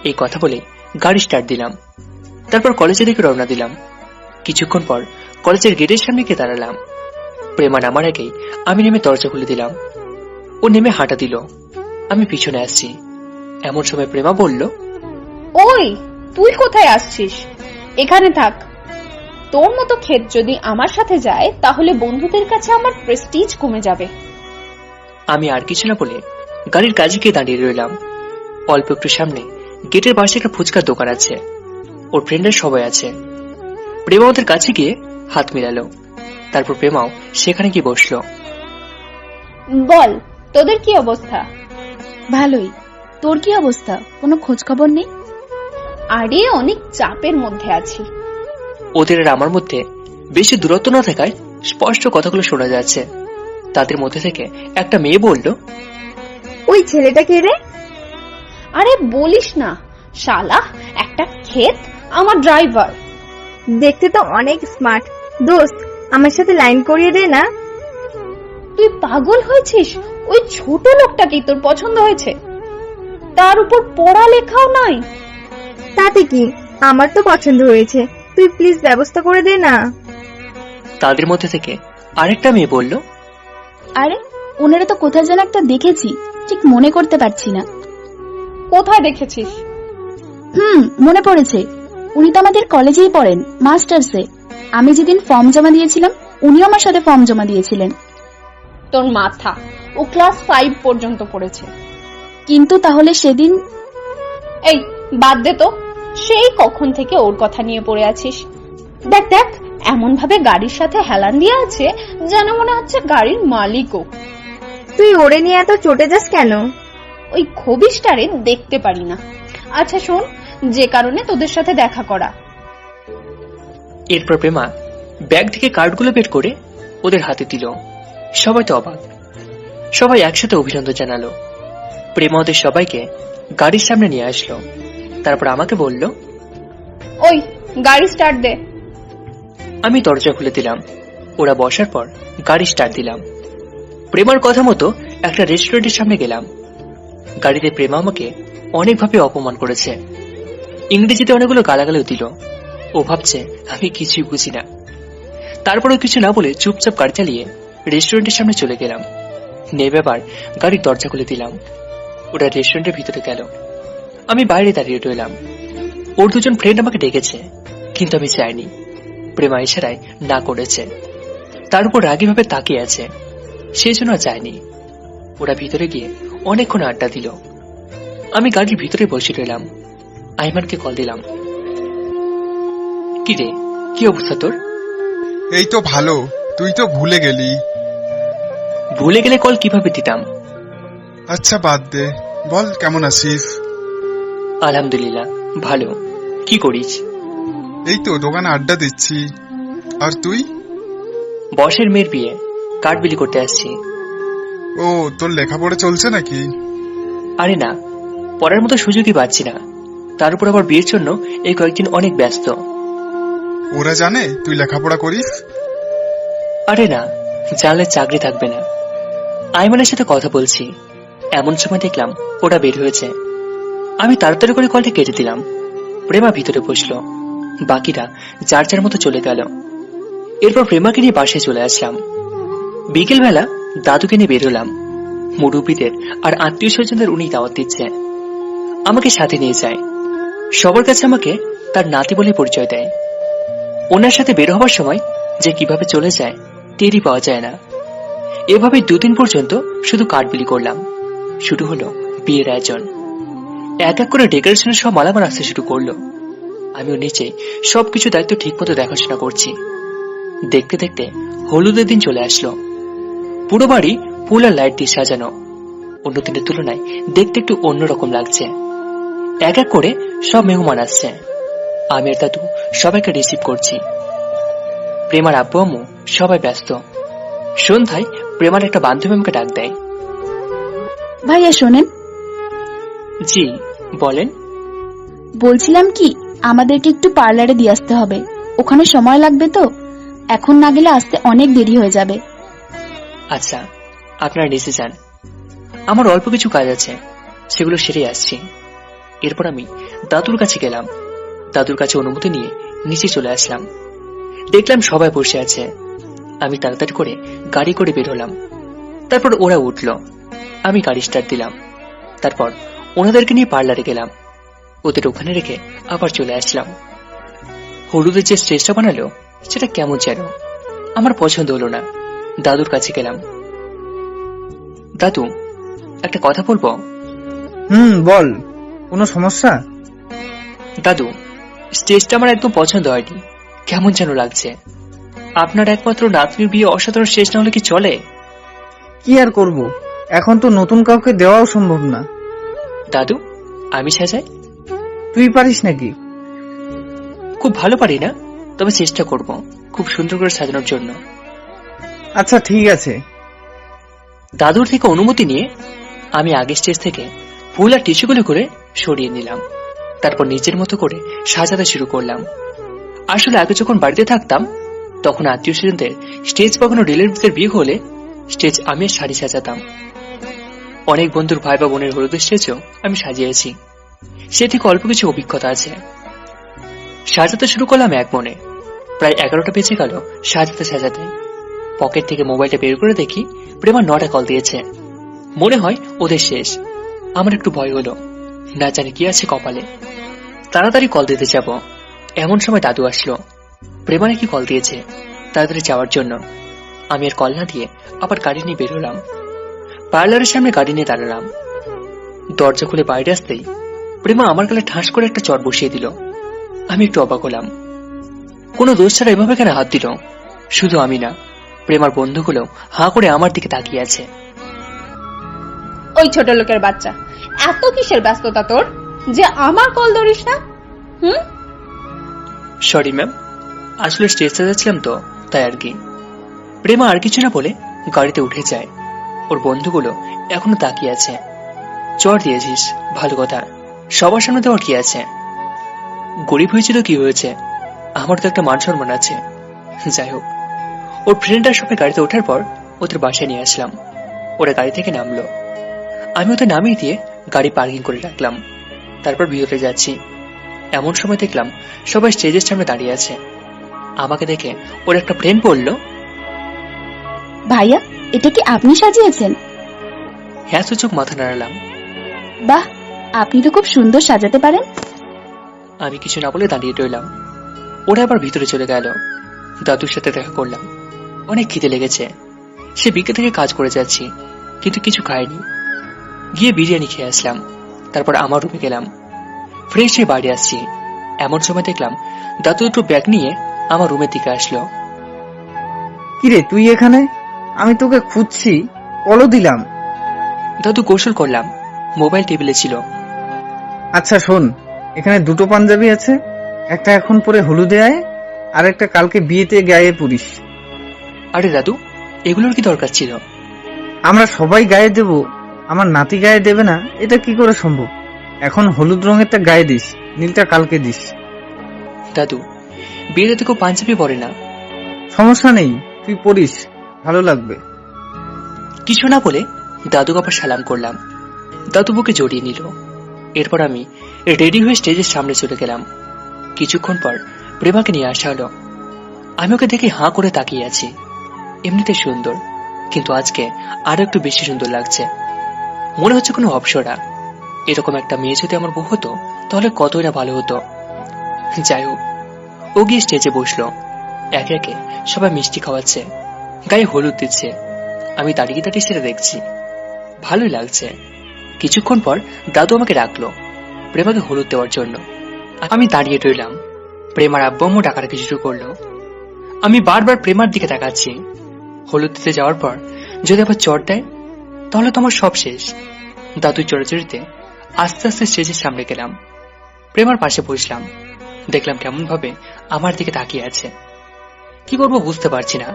এই কথা বলে গাড়ি স্টার্ট দিলাম, তারপর কলেজের দিকে রওনা দিলাম। কিছুক্ষণ পর কলেজের গেটের সামনে গিয়ে দাঁড়ালাম। প্রেমা নামার আগেই আমি নেমে দরজা খুলে দিলাম। ও নেমে হাঁটা দিল, আমি পিছনে আসছি। এমন সময় প্রেমা বলল, ওই তুই কোথায় আসছিস? এখানে থাক। তোর মতো ক্ষেত যদি আমার সাথে যায় তাহলে বন্ধুদের কাছে আমার প্রেস্টিজ কমে যাবে। আমি আর কিছু না বলে গাড়ির কাছে গিয়ে দাঁড়িয়ে রইলাম। অল্প একটু সামনে গেটের পাশে একটা ফুচকার দোকান আছে, ওর ফ্রেন্ডের সবাই আছে। প্রেমা ওদের কাছে গিয়ে হাত মিলালো, তারপর প্রেমাও সেখানে গিয়ে বসলো। বল, তোদের কি অবস্থা? ভালোই। তোর কি অবস্থা? কোনো খোঁজ খবর নেই? আরে অনেক চাপের মধ্যে আছি। ওদের আর আমার মধ্যে বেশি দূরত্ব না থাকায় স্পষ্ট কথাগুলো শোনা যাচ্ছে। তাদের মধ্যে থেকে একটা মেয়ে বলল, ওই ছেলেটা কে রে? আরে বলিস না, শালা একটা ক্ষেত আমার ড্রাইভার। দেখতে তো অনেক স্মার্ট। দোস্ত, আমার সাথে লাইন করিয়ে দে না। তুই পাগল হয়েছিস? ওই ছোট লোকটাকেই তোর পছন্দ হয়েছে? তার উপর পড়ালেখাও নাই। তাতে কি, আমার তো পছন্দ হয়েছে। তুই প্লিজ ব্যবস্থা করে দে না। তাদের মধ্যে থেকে আরেকটা মেয়ে বলল, আরে ওনারা তো কোথায় যেন একটা দেখেছি, ঠিক মনে করতে পারছি না। কোথায় দেখেছিস? মনে পড়েছে, উনি তো আমাদের কলেজেই পড়েন, মাস্টার্সে। আমি যেদিন ফর্ম জমা দিয়েছিলাম উনিও আমার সাথে ফর্ম জমা দিয়েছিলেন। তোর মাথা, ও ক্লাস 5 পর্যন্ত পড়েছে। কিন্তু তাহলে সেদিন... এই বাদ দে তো, সেই কখন থেকে ওর কথা নিয়ে পড়ে আছিস। দেখ দেখ, এমন ভাবে গাড়ির সাথে হেলান দিয়ে আছে যেন মনে হচ্ছে গাড়ির মালিকও। তুই ওরে নিয়ে এত চটে যাস কেন? ওই খবিশটারে দেখতে পারি না। আচ্ছা শোন, যে কারণে তোদের সাথে দেখা করা। এরপর প্রেমা ব্যাগ থেকে কার্ডগুলো বের করে ওদের হাতে দিল। সবাই তো অবাক, সবাই একসাথে অভিনন্দন জানালো। প্রেমা ওদের সবাইকে গাড়ির সামনে নিয়ে আসলো, তারপর আমাকে বলল, ওই গাড়ি স্টার্ট দে। আমি দরজা খুলে দিলাম। ওরা বসার পর গাড়ি স্টার্ট দিলাম। প্রেমার কথা মতো একটা রেস্টুরেন্টের সামনে গেলাম। গাড়িতে প্রেমা আমাকে অনেকভাবে অপমান করেছে, ইংরেজিতে অনেকগুলো গালাগালিও দিল। ও ভাবছে আমি কিছুই বুঝি না। তারপরেও কিছু না বলে চুপচাপ গাড়ি চালিয়ে রেস্টুরেন্টের সামনে চলে গেলাম। নেমে আবার গাড়ির দরজা খুলে দিলাম। ওরা রেস্টুরেন্টের ভিতরে গেল, আমি বাইরে দাঁড়িয়ে রইলাম। ওর দুজন ফ্রেন্ড আমাকে ডেকেছে, কিন্তু আমি চাইনি। প্রেমা ইশারায় না করেছে, তার উপর রাগী ভাবে তাকিয়ে আছে, সেই জন্য যায়নি। ওরা ভিতরে গিয়ে অনেকক্ষণ আড্ডা দিল। আমি গাড়ির ভিতরে বসে রইলাম। আইমানকে কল দিলাম। কি রে, কি অবস্থা তোর? এই তো ভালো, তুই তো ভুলে গেলি। ভুলে গেলে কল কিভাবে দিতাম? আচ্ছা বাদ দে, বল কেমন আছিস? আলহামদুলিল্লাহ ভালো। কি করিস? এই তো দোকানে আড্ডা দিচ্ছি। আর তুই? বসের মেয়ের বিয়ে, কার্ড বিলি করতে আসছি। ও, তোর লেখাপড়া চলছে নাকি? আরে না, পড়ার মতো সুযোগই পাচ্ছি না। তার উপর আবার বিয়ের জন্য এই কয়েকদিন অনেক ব্যস্ত। ওরা জানে তুই লেখাপড়া করিস? আরে না, জানলে চাকরি থাকবে না। আইমানের সাথে কথা বলছি, এমন সময় দেখলাম ওটা বের হয়েছে। আমি তাড়াতাড়ি করে কলটি কেটে দিলাম। প্রেমা ভিতরে বসলো, বাকিরা যার যার মতো চলে গেল। এরপর প্রেমাকে নিয়ে বাসায় চলে আসলাম। বিকেলবেলা দাদুকে নিয়ে বের হলাম। মুরব্বীদের আর আত্মীয় স্বজনদের উনি দাওয়াত দিচ্ছে, আমাকে সাথে নিয়ে যায়। সবার কাছে আমাকে তার নাতি বলে পরিচয় দেয়। ওনার সাথে বের হবার সময় যে কিভাবে চলে যায় টেরই পাওয়া যায় না। এভাবে 2 দিন পর্যন্ত শুধু কার্ড বিলি করলাম। শুরু হলো বিয়ের আয়োজন। এক এক করে ডেকোরেশনের সব মালামাল আসতে শুরু করলো। আমিও নিচে সবকিছু দায়িত্ব ঠিক মতো দেখাশোনা করছি। দেখতে দেখতে হলুদের দিন চলে আসলো। পুরো বাড়ি ফুল আর লাইট দিয়ে সাজানো। অন্য দিনের তুলনায় দেখতে একটু অন্যরকম লাগছে। এক এক করে সব মেহমান আসছে। আমি আর দাদু সবাইকে রিসিভ করছি। প্রেমার আব্বু আম্মু সবাই ব্যস্ত। সন্ধ্যায় প্রেমার একটা বান্ধবী আমাকে ডাক দেয়। ভাইয়া শোনেন। জি বলেন। বলছিলাম কি, আমাদেরকে একটু পার্লারে দিয়ে আসতে হবে, ওখানে সময় লাগবে তো, এখন না গেলে আসতে অনেক দেরি হয়ে যাবে। আচ্ছা, আপনারা নিচে যান, আমার অল্প কিছু কাজ আছে, সেগুলো সেরে আসছি। এরপর আমি দাদুর কাছে গেলাম। দাদুর কাছে অনুমতি নিয়ে নিচে চলে আসলাম। দেখলাম সবাই বসে আছে। আমি তাড়াতাড়ি করে গাড়ি করে বের হলাম। তারপর ওরা উঠল, আমি গাড়ি স্টার্ট দিলাম। তারপর ওনাদেরকে নিয়ে পার্লারে গেলাম। ওদের ওখানে রেখে আবার চলে আসলাম। হলুদের যে স্টেজটা বানালো সেটা কেমন যেন আমার পছন্দ হলো না। দাদুর কাছে গেলাম। দাদু, একটা কথা বলবো? বল, কোনো সমস্যা? দাদু, স্টেজটা আমার একদম পছন্দ হয়নি, কেমন যেন লাগছে। আপনার একমাত্র নাতনির বিয়ে অসাধারণ স্টেজ না হলে কি চলে? কি আর করব, এখন তো নতুন কাউকে দেওয়াও সম্ভব না। দাদু, আমি সাজাই? তুই পারিস নাকি? খুব ভালো পারি না, তবে চেষ্টা করব খুব সুন্দর করে সাজানোর জন্য। আচ্ছা ঠিক আছে। দাদুর থেকে অনুমতি নিয়ে আমি আগের স্টেজ থেকে ফুল আর টিস্যুগুলো করে সরিয়ে নিলাম। তারপর নিজের মতো করে সাজাতে শুরু করলাম। আসলে আগে যখন বাড়িতে থাকতাম তখন আত্মীয় স্বজনদের স্টেজ বা কোনো রিলেটিভদের বিয়ে হলে স্টেজ আমি শাড়ি সাজাতাম। অনেক বন্ধুর ভাই বা বোনের হলুদের স্টেজও আমি সাজিয়েছি, সে থেকে অল্প কিছু অভিজ্ঞতা আছে। সাজাতে শুরু করলাম এক মনে। প্রায় 11টা বেজে গেল সাজাতে সাজাতে। পকেট থেকে মোবাইলটা বের করে দেখি প্রেমা 9টা কল দিয়েছে। মনে হয় ওদের শেষ। আমার একটু ভয় হলো, না জানি কি আছে কপালে। তাড়াতাড়ি কল দিতে যাব, এমন সময় দাদু আসলো। প্রেমা নাকি কল দিয়েছে, তাড়াতাড়ি যাওয়ার জন্য। আমি আর কল না দিয়ে আবার গাড়ি নিয়ে বের হলাম। পার্লারের সামনে গাড়ি নিয়ে দাঁড়ালাম। দরজা খুলে বাইরে আসতেই প্রেমা আমার গালে ঠাস করে একটা চট বসিয়ে দিল। আমি একটু অবাক হলাম। কোনো দোষ ছাড়া এভাবে কেন হাত দিল? শুধু আমি না, প্রেমার বন্ধুগুলো হাঁ করে আমার দিকে তাকিয়ে আছে। ওই ছোট লোকের বাচ্চা, এত কিসের ব্যস্ততা তোর যে আমার কল ধরিস না? সরি ম্যাম, আসলে স্টেজ সাজাচ্ছিলাম তো, তাই আর কি। প্রেমা আর কিছু না বলে গাড়িতে উঠে যায়। ওর বন্ধুগুলো এখনো তাকিয়ে আছে। চড় দিয়েছিস, ভালো কথা, সবার সামনে দেওয়ার কি আছে? গরিব হয়েছিল কি হয়েছে, আমার তো একটা মান সম্মান আছে। যাই হোক, ওর ফ্রেন্ডরা সবাই গাড়িতে ওঠার পর ওদের বাসায় নিয়ে আসলাম। ওরা গাড়ি থেকে নামলো, আমি ওদের নামিয়ে দিয়ে গাড়ি পার্কিং করে রাখলাম। তারপর ভিতরে যাচ্ছি। এমন সময় দেখলাম সবাই স্টেজের সামনে দাঁড়িয়ে আছে। আমাকে দেখে ওর একটা ফ্রেন্ড বলল, ভাইয়া, এটা কি আপনি সাজিয়েছেন? হ্যাঁ সূচক মাথা নাড়ালাম। বাহ, আপনি তো খুব সুন্দর সাজাতে পারেন। আমি কিছু না বলে দাঁড়িয়ে রইলাম। ওরা আবার ভিতরে চলে গেল। দাদুর সাথে দেখা করলাম। অনেক খিদে লেগেছে। সে বিকেল থেকে কাজ করে যাচ্ছি, কিন্তু কিছু খাইনি। গিয়ে বিরিয়ানি খেয়ে আসলাম। তারপর আমার রুমে গেলাম। ফ্রেশ হয়ে বাড়ি আসছি। এমন সময় দেখলাম দাদু একটু ব্যাগ নিয়ে আমার রুমের দিকে আসলো। কিরে তুই এখানে? আমি তোকে খুঁজছি, কলও দিলাম। দাদু গোসল করলাম, মোবাইল টেবিলে ছিল। আচ্ছা শোন, এখানে দুটো পাঞ্জাবি আছে, একটা এখন পরে হলুদে আয়, আর একটা কালকে বিয়েতে গায়ে পরিস। আরে দাদু, এগুলোর কি দরকার ছিল? আমরা সবাই গায়ে দেব, আমার নাতি গায়ে দেবে না, এটা কি করে সম্ভব? এখন হলুদ রঙেরটা গায়ে দিস, নীলটা কালকে দিস। দাদু, বিয়েতে তো কেউ পাঞ্জাবি পরে না। সমস্যা নেই, তুই পরিস, ভালো লাগবে। কিছু না বলে দাদুকে আবার সালাম করলাম। দাদু বুকে জড়িয়ে নিল। এরপর আমি রেডি হয়ে স্টেজের সামনে চলে গেলাম। কিছুক্ষণ পর প্রেমাকে নিয়ে আসা হলো। আমি ওকে দেখে হাঁ করে তাকিয়ে আছি। এমনিতে সুন্দর, কিন্তু আজকে আরো একটু বেশি সুন্দর লাগছে। মনে হচ্ছে কোনো অপসরা। এরকম একটা মেয়ে যদি আমার বউ হতো তাহলে কতই না ভালো হতো। যাই হোক, ও গিয়ে স্টেজে বসলো। একে একে সবাই মিষ্টি খাওয়াচ্ছে, গায়ে হলুদ দিচ্ছে। আমি দাঁড়িয়ে দাঁড়িয়ে সেটা দেখছি, ভালোই লাগছে। কিছুক্ষণ পর দাদু আমাকে ডাকলো প্রেমাকে হলুদ দেওয়ার জন্য। আমি দাঁড়িয়ে রইলাম। প্রেমার আব্বু আম্মু ডাকাডাকি শুরু করলো। আমি বারবার প্রেমার দিকে তাকাচ্ছি। হলুদ দিতে যাওয়ার পর যদি আবার চড় দেয় তাহলে তো আমার সব শেষ। দাদু চড়াচড়িতে আস্তে আস্তে স্টেজের সামনে গেলাম। প্রেমার পাশে বসলাম। দেখলাম কেমন ভাবে আমার দিকে তাকিয়ে আছে। কি করবো বুঝতে পারছি না।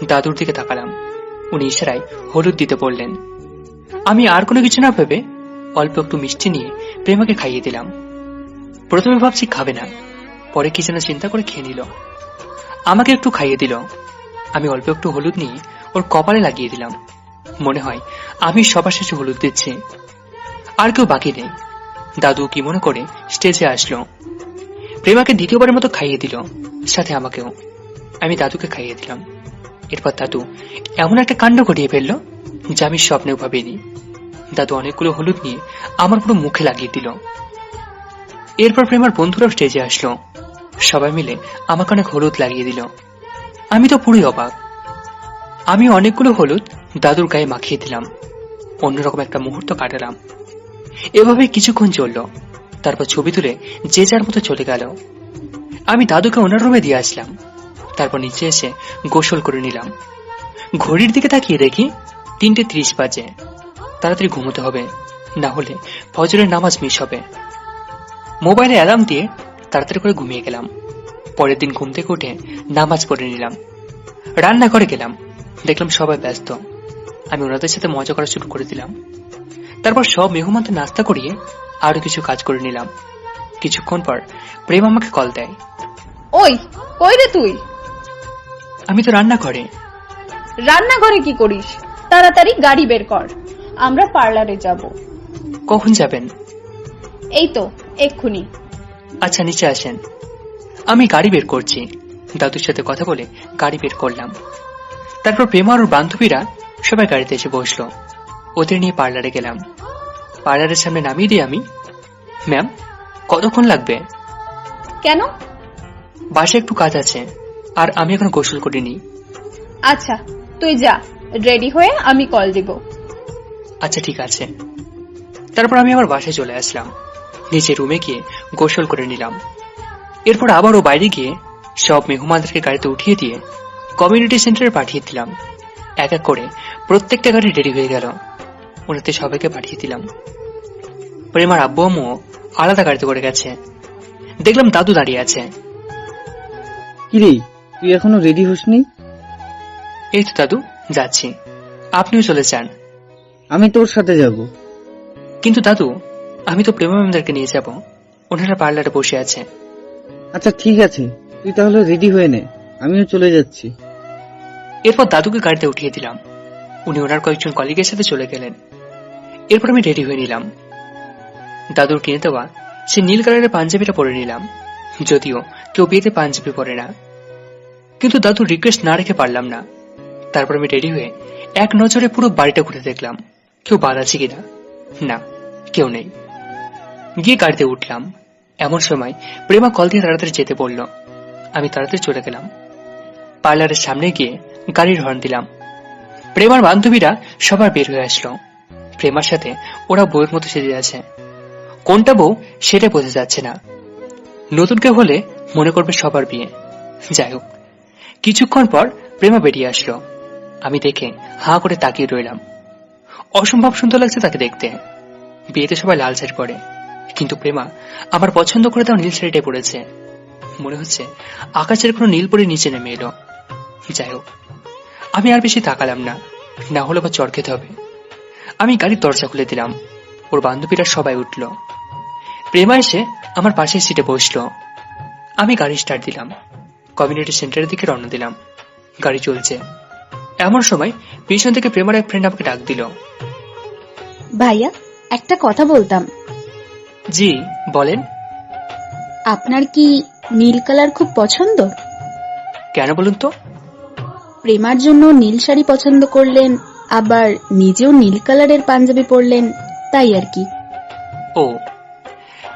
দাদুর দিকে তাকালাম। উনি ইশারায় হলুদ দিতে বললেন। আমি আর কোনো কিছু না ভেবে অল্প একটু মিষ্টি নিয়ে প্রেমাকে খাইয়ে দিলাম। প্রথমে ভাবছি খাবে না, পরে কি যেন চিন্তা করে খেয়ে নিল। আমাকে একটু খাইয়ে দিল। আমি অল্প একটু হলুদ নিয়ে ওর কপালে লাগিয়ে দিলাম। মনে হয় আমি সবার শেষে হলুদ দিচ্ছি। আর কেউ বাকি নেই। দাদু কি মনে করে স্টেজে আসলো, প্রেমাকে দ্বিতীয়বারের মতো খাইয়ে দিল, সাথে আমাকেও। আমি দাদুকে খাইয়ে দিলাম। এরপর দাদু এমন একটা কাণ্ড ঘটিয়ে ফেললো যা আমি স্বপ্নেও ভাবিনি। দাদু অনেকগুলো হলুদ নিয়ে আমার পুরো মুখে লাগিয়ে দিল। এরপর প্রেমার বন্ধুরাও স্টেজে আসলো, সবাই মিলে আমাকে অনেক হলুদ লাগিয়ে দিল। আমি তো পুরোই অবাক। আমি অনেকগুলো হলুদ দাদুর গায়ে মাখিয়ে দিলাম। অন্যরকম একটা মুহূর্ত কাটালাম। এভাবে কিছুক্ষণ চলল। তারপর ছবি তুলে যে যার মতো চলে গেল। আমি দাদুকে ওনার রুমে দিয়ে আসলাম। তারপর নিচে এসে গোসল করে নিলাম। ঘড়ির দিকে তাকিয়ে দেখি 3:30 বাজে। তাড়াতাড়ি ঘুমোতে হবে, না হলে ফজরের নামাজ মিস হবে। মোবাইলে অ্যালার্ম দিয়ে তাড়াতাড়ি করে ঘুমিয়ে গেলাম। পরের দিন ঘুম থেকে উঠে নামাজ পড়ে নিলাম। রান্নাঘরে গেলাম, দেখলাম সবাই ব্যস্ত। আমি ওনাদের সাথে মজা করা শুরু করে দিলাম। তারপর সব মেহমানদের নাস্তা করিয়ে আরো কিছু কাজ করে নিলাম। কিছুক্ষণ পর প্রেম আমাকে কল দেয়। ওই কই রে তুই? আমি তো রান্নাঘরে। রান্নাঘরে কি করিস? তাড়াতাড়ি গাড়ি বের কর, আমরা পার্লারে যাব। কখন যাবেন? এই তো এক্ষুনি। আচ্ছা নিচে আসেন। আমি গাড়ি বের করছি। দাদুর সাথে কথা বলে গাড়ি বের করলাম। তারপর প্রেমা আর ওর বান্ধবীরা সবাই গাড়িতে এসে বসলো। ওদের নিয়ে পার্লারে গেলাম। পার্লারের সামনে নামিয়ে দিয়ে আমি, ম্যাম কতক্ষণ লাগবে? কেন? বাসায় একটু কাজ আছে, আর আমি এখন গোসল করিনি। আচ্ছা তুই যা, রেডি হয়ে আমি কল দিব। আচ্ছা ঠিক আছে। তারপর আমি আমার বাসায় চলে আসলাম। নিচে রুমে গিয়ে গোসল করে নিলাম। এরপর আবারও বাইরে গিয়ে সব মেহমানদেরকে গাড়িতে উঠিয়ে দিয়ে কমিউনিটি সেন্টারে পাঠিয়ে দিলাম। এক এক করে প্রত্যেকটা গাড়ি রেডি হয়ে গেল। ওনাতে সবাইকে পাঠিয়ে দিলাম। প্রেমার আব্বু আম্মুও আলাদা গাড়িতে করে গেছে। দেখলাম দাদু দাঁড়িয়ে আছে। কিরে, তুই এখনো রেডি হসনি? এই তো দাদু যাচ্ছি, আপনিও চলে যান। আমি তোর সাথে যাব। কিন্তু দাদু, আমি তো প্রেমা ম্যামদেরকে নিয়ে যাব, ওনারা পার্লারে বসে আছে। আচ্ছা ঠিক আছে, তুই তাহলে রেডি হয়ে নে, আমিও চলে যাচ্ছি। এরপর দাদুকে গাড়িতে উঠিয়ে দিলাম। উনি ওনার কয়েকজন কলিগের সাথে চলে গেলেন। এরপর আমি রেডি হয়ে নিলাম। দাদুর কিনে দেওয়া সে নীল কালারের পাঞ্জাবিটা পরে নিলাম। যদিও কেউ বিয়েতে পাঞ্জাবি পরে না, কিন্তু দাদুর রিকোয়েস্ট না রেখে পারলাম না। তারপর আমি রেডি হয়ে এক নজরে পুরো বাড়িটা ঘুরে দেখলাম কেউ বাদ আছে কিনা। না, কেউ নেই। গিয়ে গাড়িতে উঠলাম। এমন সময় প্রেমা কল দিয়ে তাড়াতাড়ি যেতে বলল। আমি তাড়াতাড়ি চলে গেলাম। পার্লারের সামনে গিয়ে গাড়ির হর্ন দিলাম। প্রেমার বান্ধবীরা সবার বের হয়ে আসলো। প্রেমার সাথে ওরা বউয়ের মতো সেজে আছে। কোনটা বউ সেটা বোঝা যাচ্ছে না। নতুন কেউ হলে মনে করবে সবার বিয়ে। যাই হোক, কিছুক্ষণ পর প্রেমা বেরিয়ে আসলো। আমি দেখে হাঁ করে তাকিয়ে রইলাম। অসম্ভব সুন্দর লাগছে তাকে দেখতে। বিয়েতে সবাই লাল শাড়ি পরে, কিন্তু প্রেমা আমার পছন্দ করে তাও নীল শাড়িটাই পরেছে। মনে হচ্ছে আকাশের কোনো নীল পরে নিচে নেমে এলো। যাই হোক, আমি আর বেশি তাকালাম না, না হলে বা চড় খেতে হবে। আমি গাড়ির দরজা খুলে দিলাম। ওর বান্ধবীরা সবাই উঠল। প্রেমা এসে আমার পাশের সিটে বসলো। আমি গাড়ি স্টার্ট দিলাম। কমিউনিটি সেন্টারের দিকে রওনা দিলাম। গাড়ি চলছে। এমন সময় পিছন থেকে প্রেমার এক ফ্রেন্ড আমাকে ডাক দিল। ভাইয়া, একটা কথা বলতাম। জি বলেন। আপনার কি নীল কালার খুব পছন্দ? কেন বলুন তো? প্রেমার জন্য নীল শাড়ি পছন্দ করলেন, আবার নিজেও নীল কালারের পাঞ্জাবি পরলেন, তাই আর কি। ও,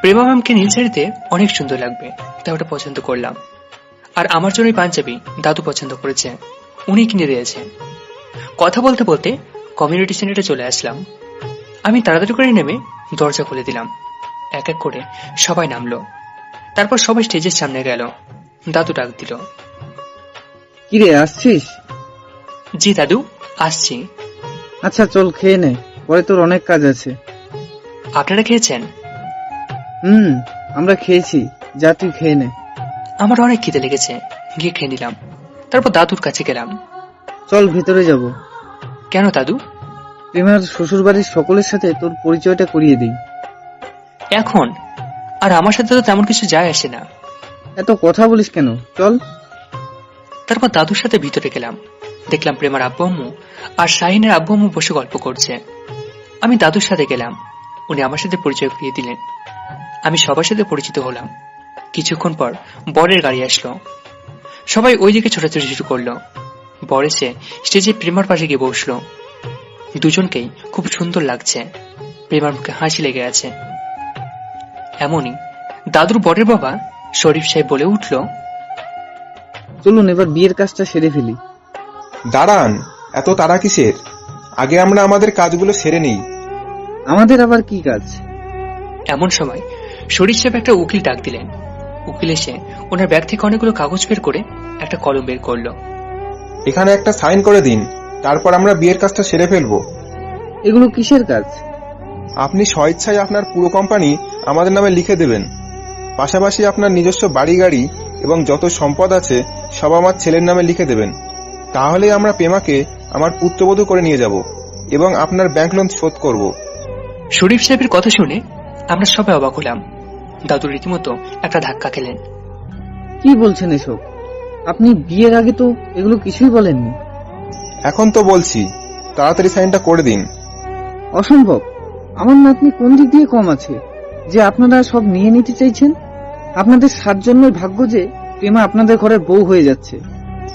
প্রেমা ম্যামকে নীল শাড়িতে অনেক সুন্দর লাগবে, তাই ওটা পছন্দ করলাম। আর আমার জন্য পাঞ্জাবি দাদু পছন্দ করেছে, উনি কিনে দিয়েছে। কথা বলতে বলতে কমিউনিটি সেন্টারে চলে আসলাম। আমি তাড়াতাড়ি করে নেমে দরজা খুলে দিলাম। এক এক করে সবাই নামলো। তারপর সবাই স্টেজের সামনে গেল। দাদু ডাক দিল। কিরে, আসছিস? জি দাদু, আসছি। আচ্ছা চল খেয়ে নে, পরে তোর অনেক কাজ আছে। আপনারা খেয়েছেন? আমরা খেয়েছি, যা তুই খেয়ে নে। আমার অনেক খিদে লেগেছে, গিয়ে খেয়ে নিলাম। তারপর দাদুর কাছে গেলাম। চল ভেতরে যাব। কেন দাদু? প্রেমার শ্বশুর বাড়ির সকলের সাথে তোর পরিচয়টা করিয়ে দিই। এখন? আর আমার সাথে তো তেমন কিছু যায় আসে না। এত কথা বলিস কেন, চল। তারপর দাদুর সাথে ভিতরে গেলাম। দেখলাম প্রেমার আব্বু আম্মু আর শাহিনের আব্বু আম্মু বসে গল্প করছে। আমি দাদুর সাথে গেলাম, উনি আমার সাথে পরিচয় করিয়ে দিলেন। আমি সবার সাথে পরিচিত হলাম। কিছুক্ষণ পর বরের গাড়ি আসলো। সবাই ওইদিকে ছোটাছুটি শুরু করলো। বর এসে স্টেজে প্রেমার পাশে গিয়ে বসলো। দুজনকেই খুব সুন্দর লাগছে। প্রেমার মুখে হাসি লেগে আছে। এমনই দাদুর বরের বাবা শরীফ সাহেব বলে উঠল, চলুন এবার বিয়ের কাজটা সেরে ফেলি। দাঁড়ান, এত তাড়া কিসের? আগে আমরা আমাদের কাজগুলো সেরে নিই। আমাদের আবার কি কাজ? এমন সময় শরীফ সাহেব একটা উকিল ডাক দিলেন। উকিল এসে ওনার ব্যাগ থেকে অনেকগুলো কাগজ বের করে একটা কলম বের করলো। এখানে একটা সাইন করে দিন, তারপর আমরা বিয়ের কাজটা সেরে ফেলবো। এগুলো কিসের কাজ? আপনি স্বেচ্ছায় আপনার পুরো কোম্পানি আমাদের নামে লিখে দেবেন। পাশাপাশি আপনার নিজস্ব বাড়ি গাড়ি এবং যত সম্পদ আছে সব আমার ছেলের নামে লিখে দেবেন। তাহলে আমরা প্রেমাকে আমার পুত্রবধূ করে নিয়ে যাব এবং আপনার ব্যাংক লোন শোধ করব। শরীফ সাহেবের কথা শুনে আমরা সবাই অবাক হলাম। দাদু রীতিমতো একটা ধাক্কা খেলেন। কি বলছেন এসব? আপনি বিয়ের আগে তো এগুলো কিছুই বলেননি। এখন তো বলছি, তাড়াতাড়ি সাইনটা করে দিন। অসম্ভব। আমার নাতনি কোন দিক দিয়ে কম আছে যে আপনারা সব নিয়ে নিতে চাইছেন? আপনাদের 7 জন্মের ভাগ্য যে প্রেমা আপনাদের ঘরের বউ হয়ে যাচ্ছে।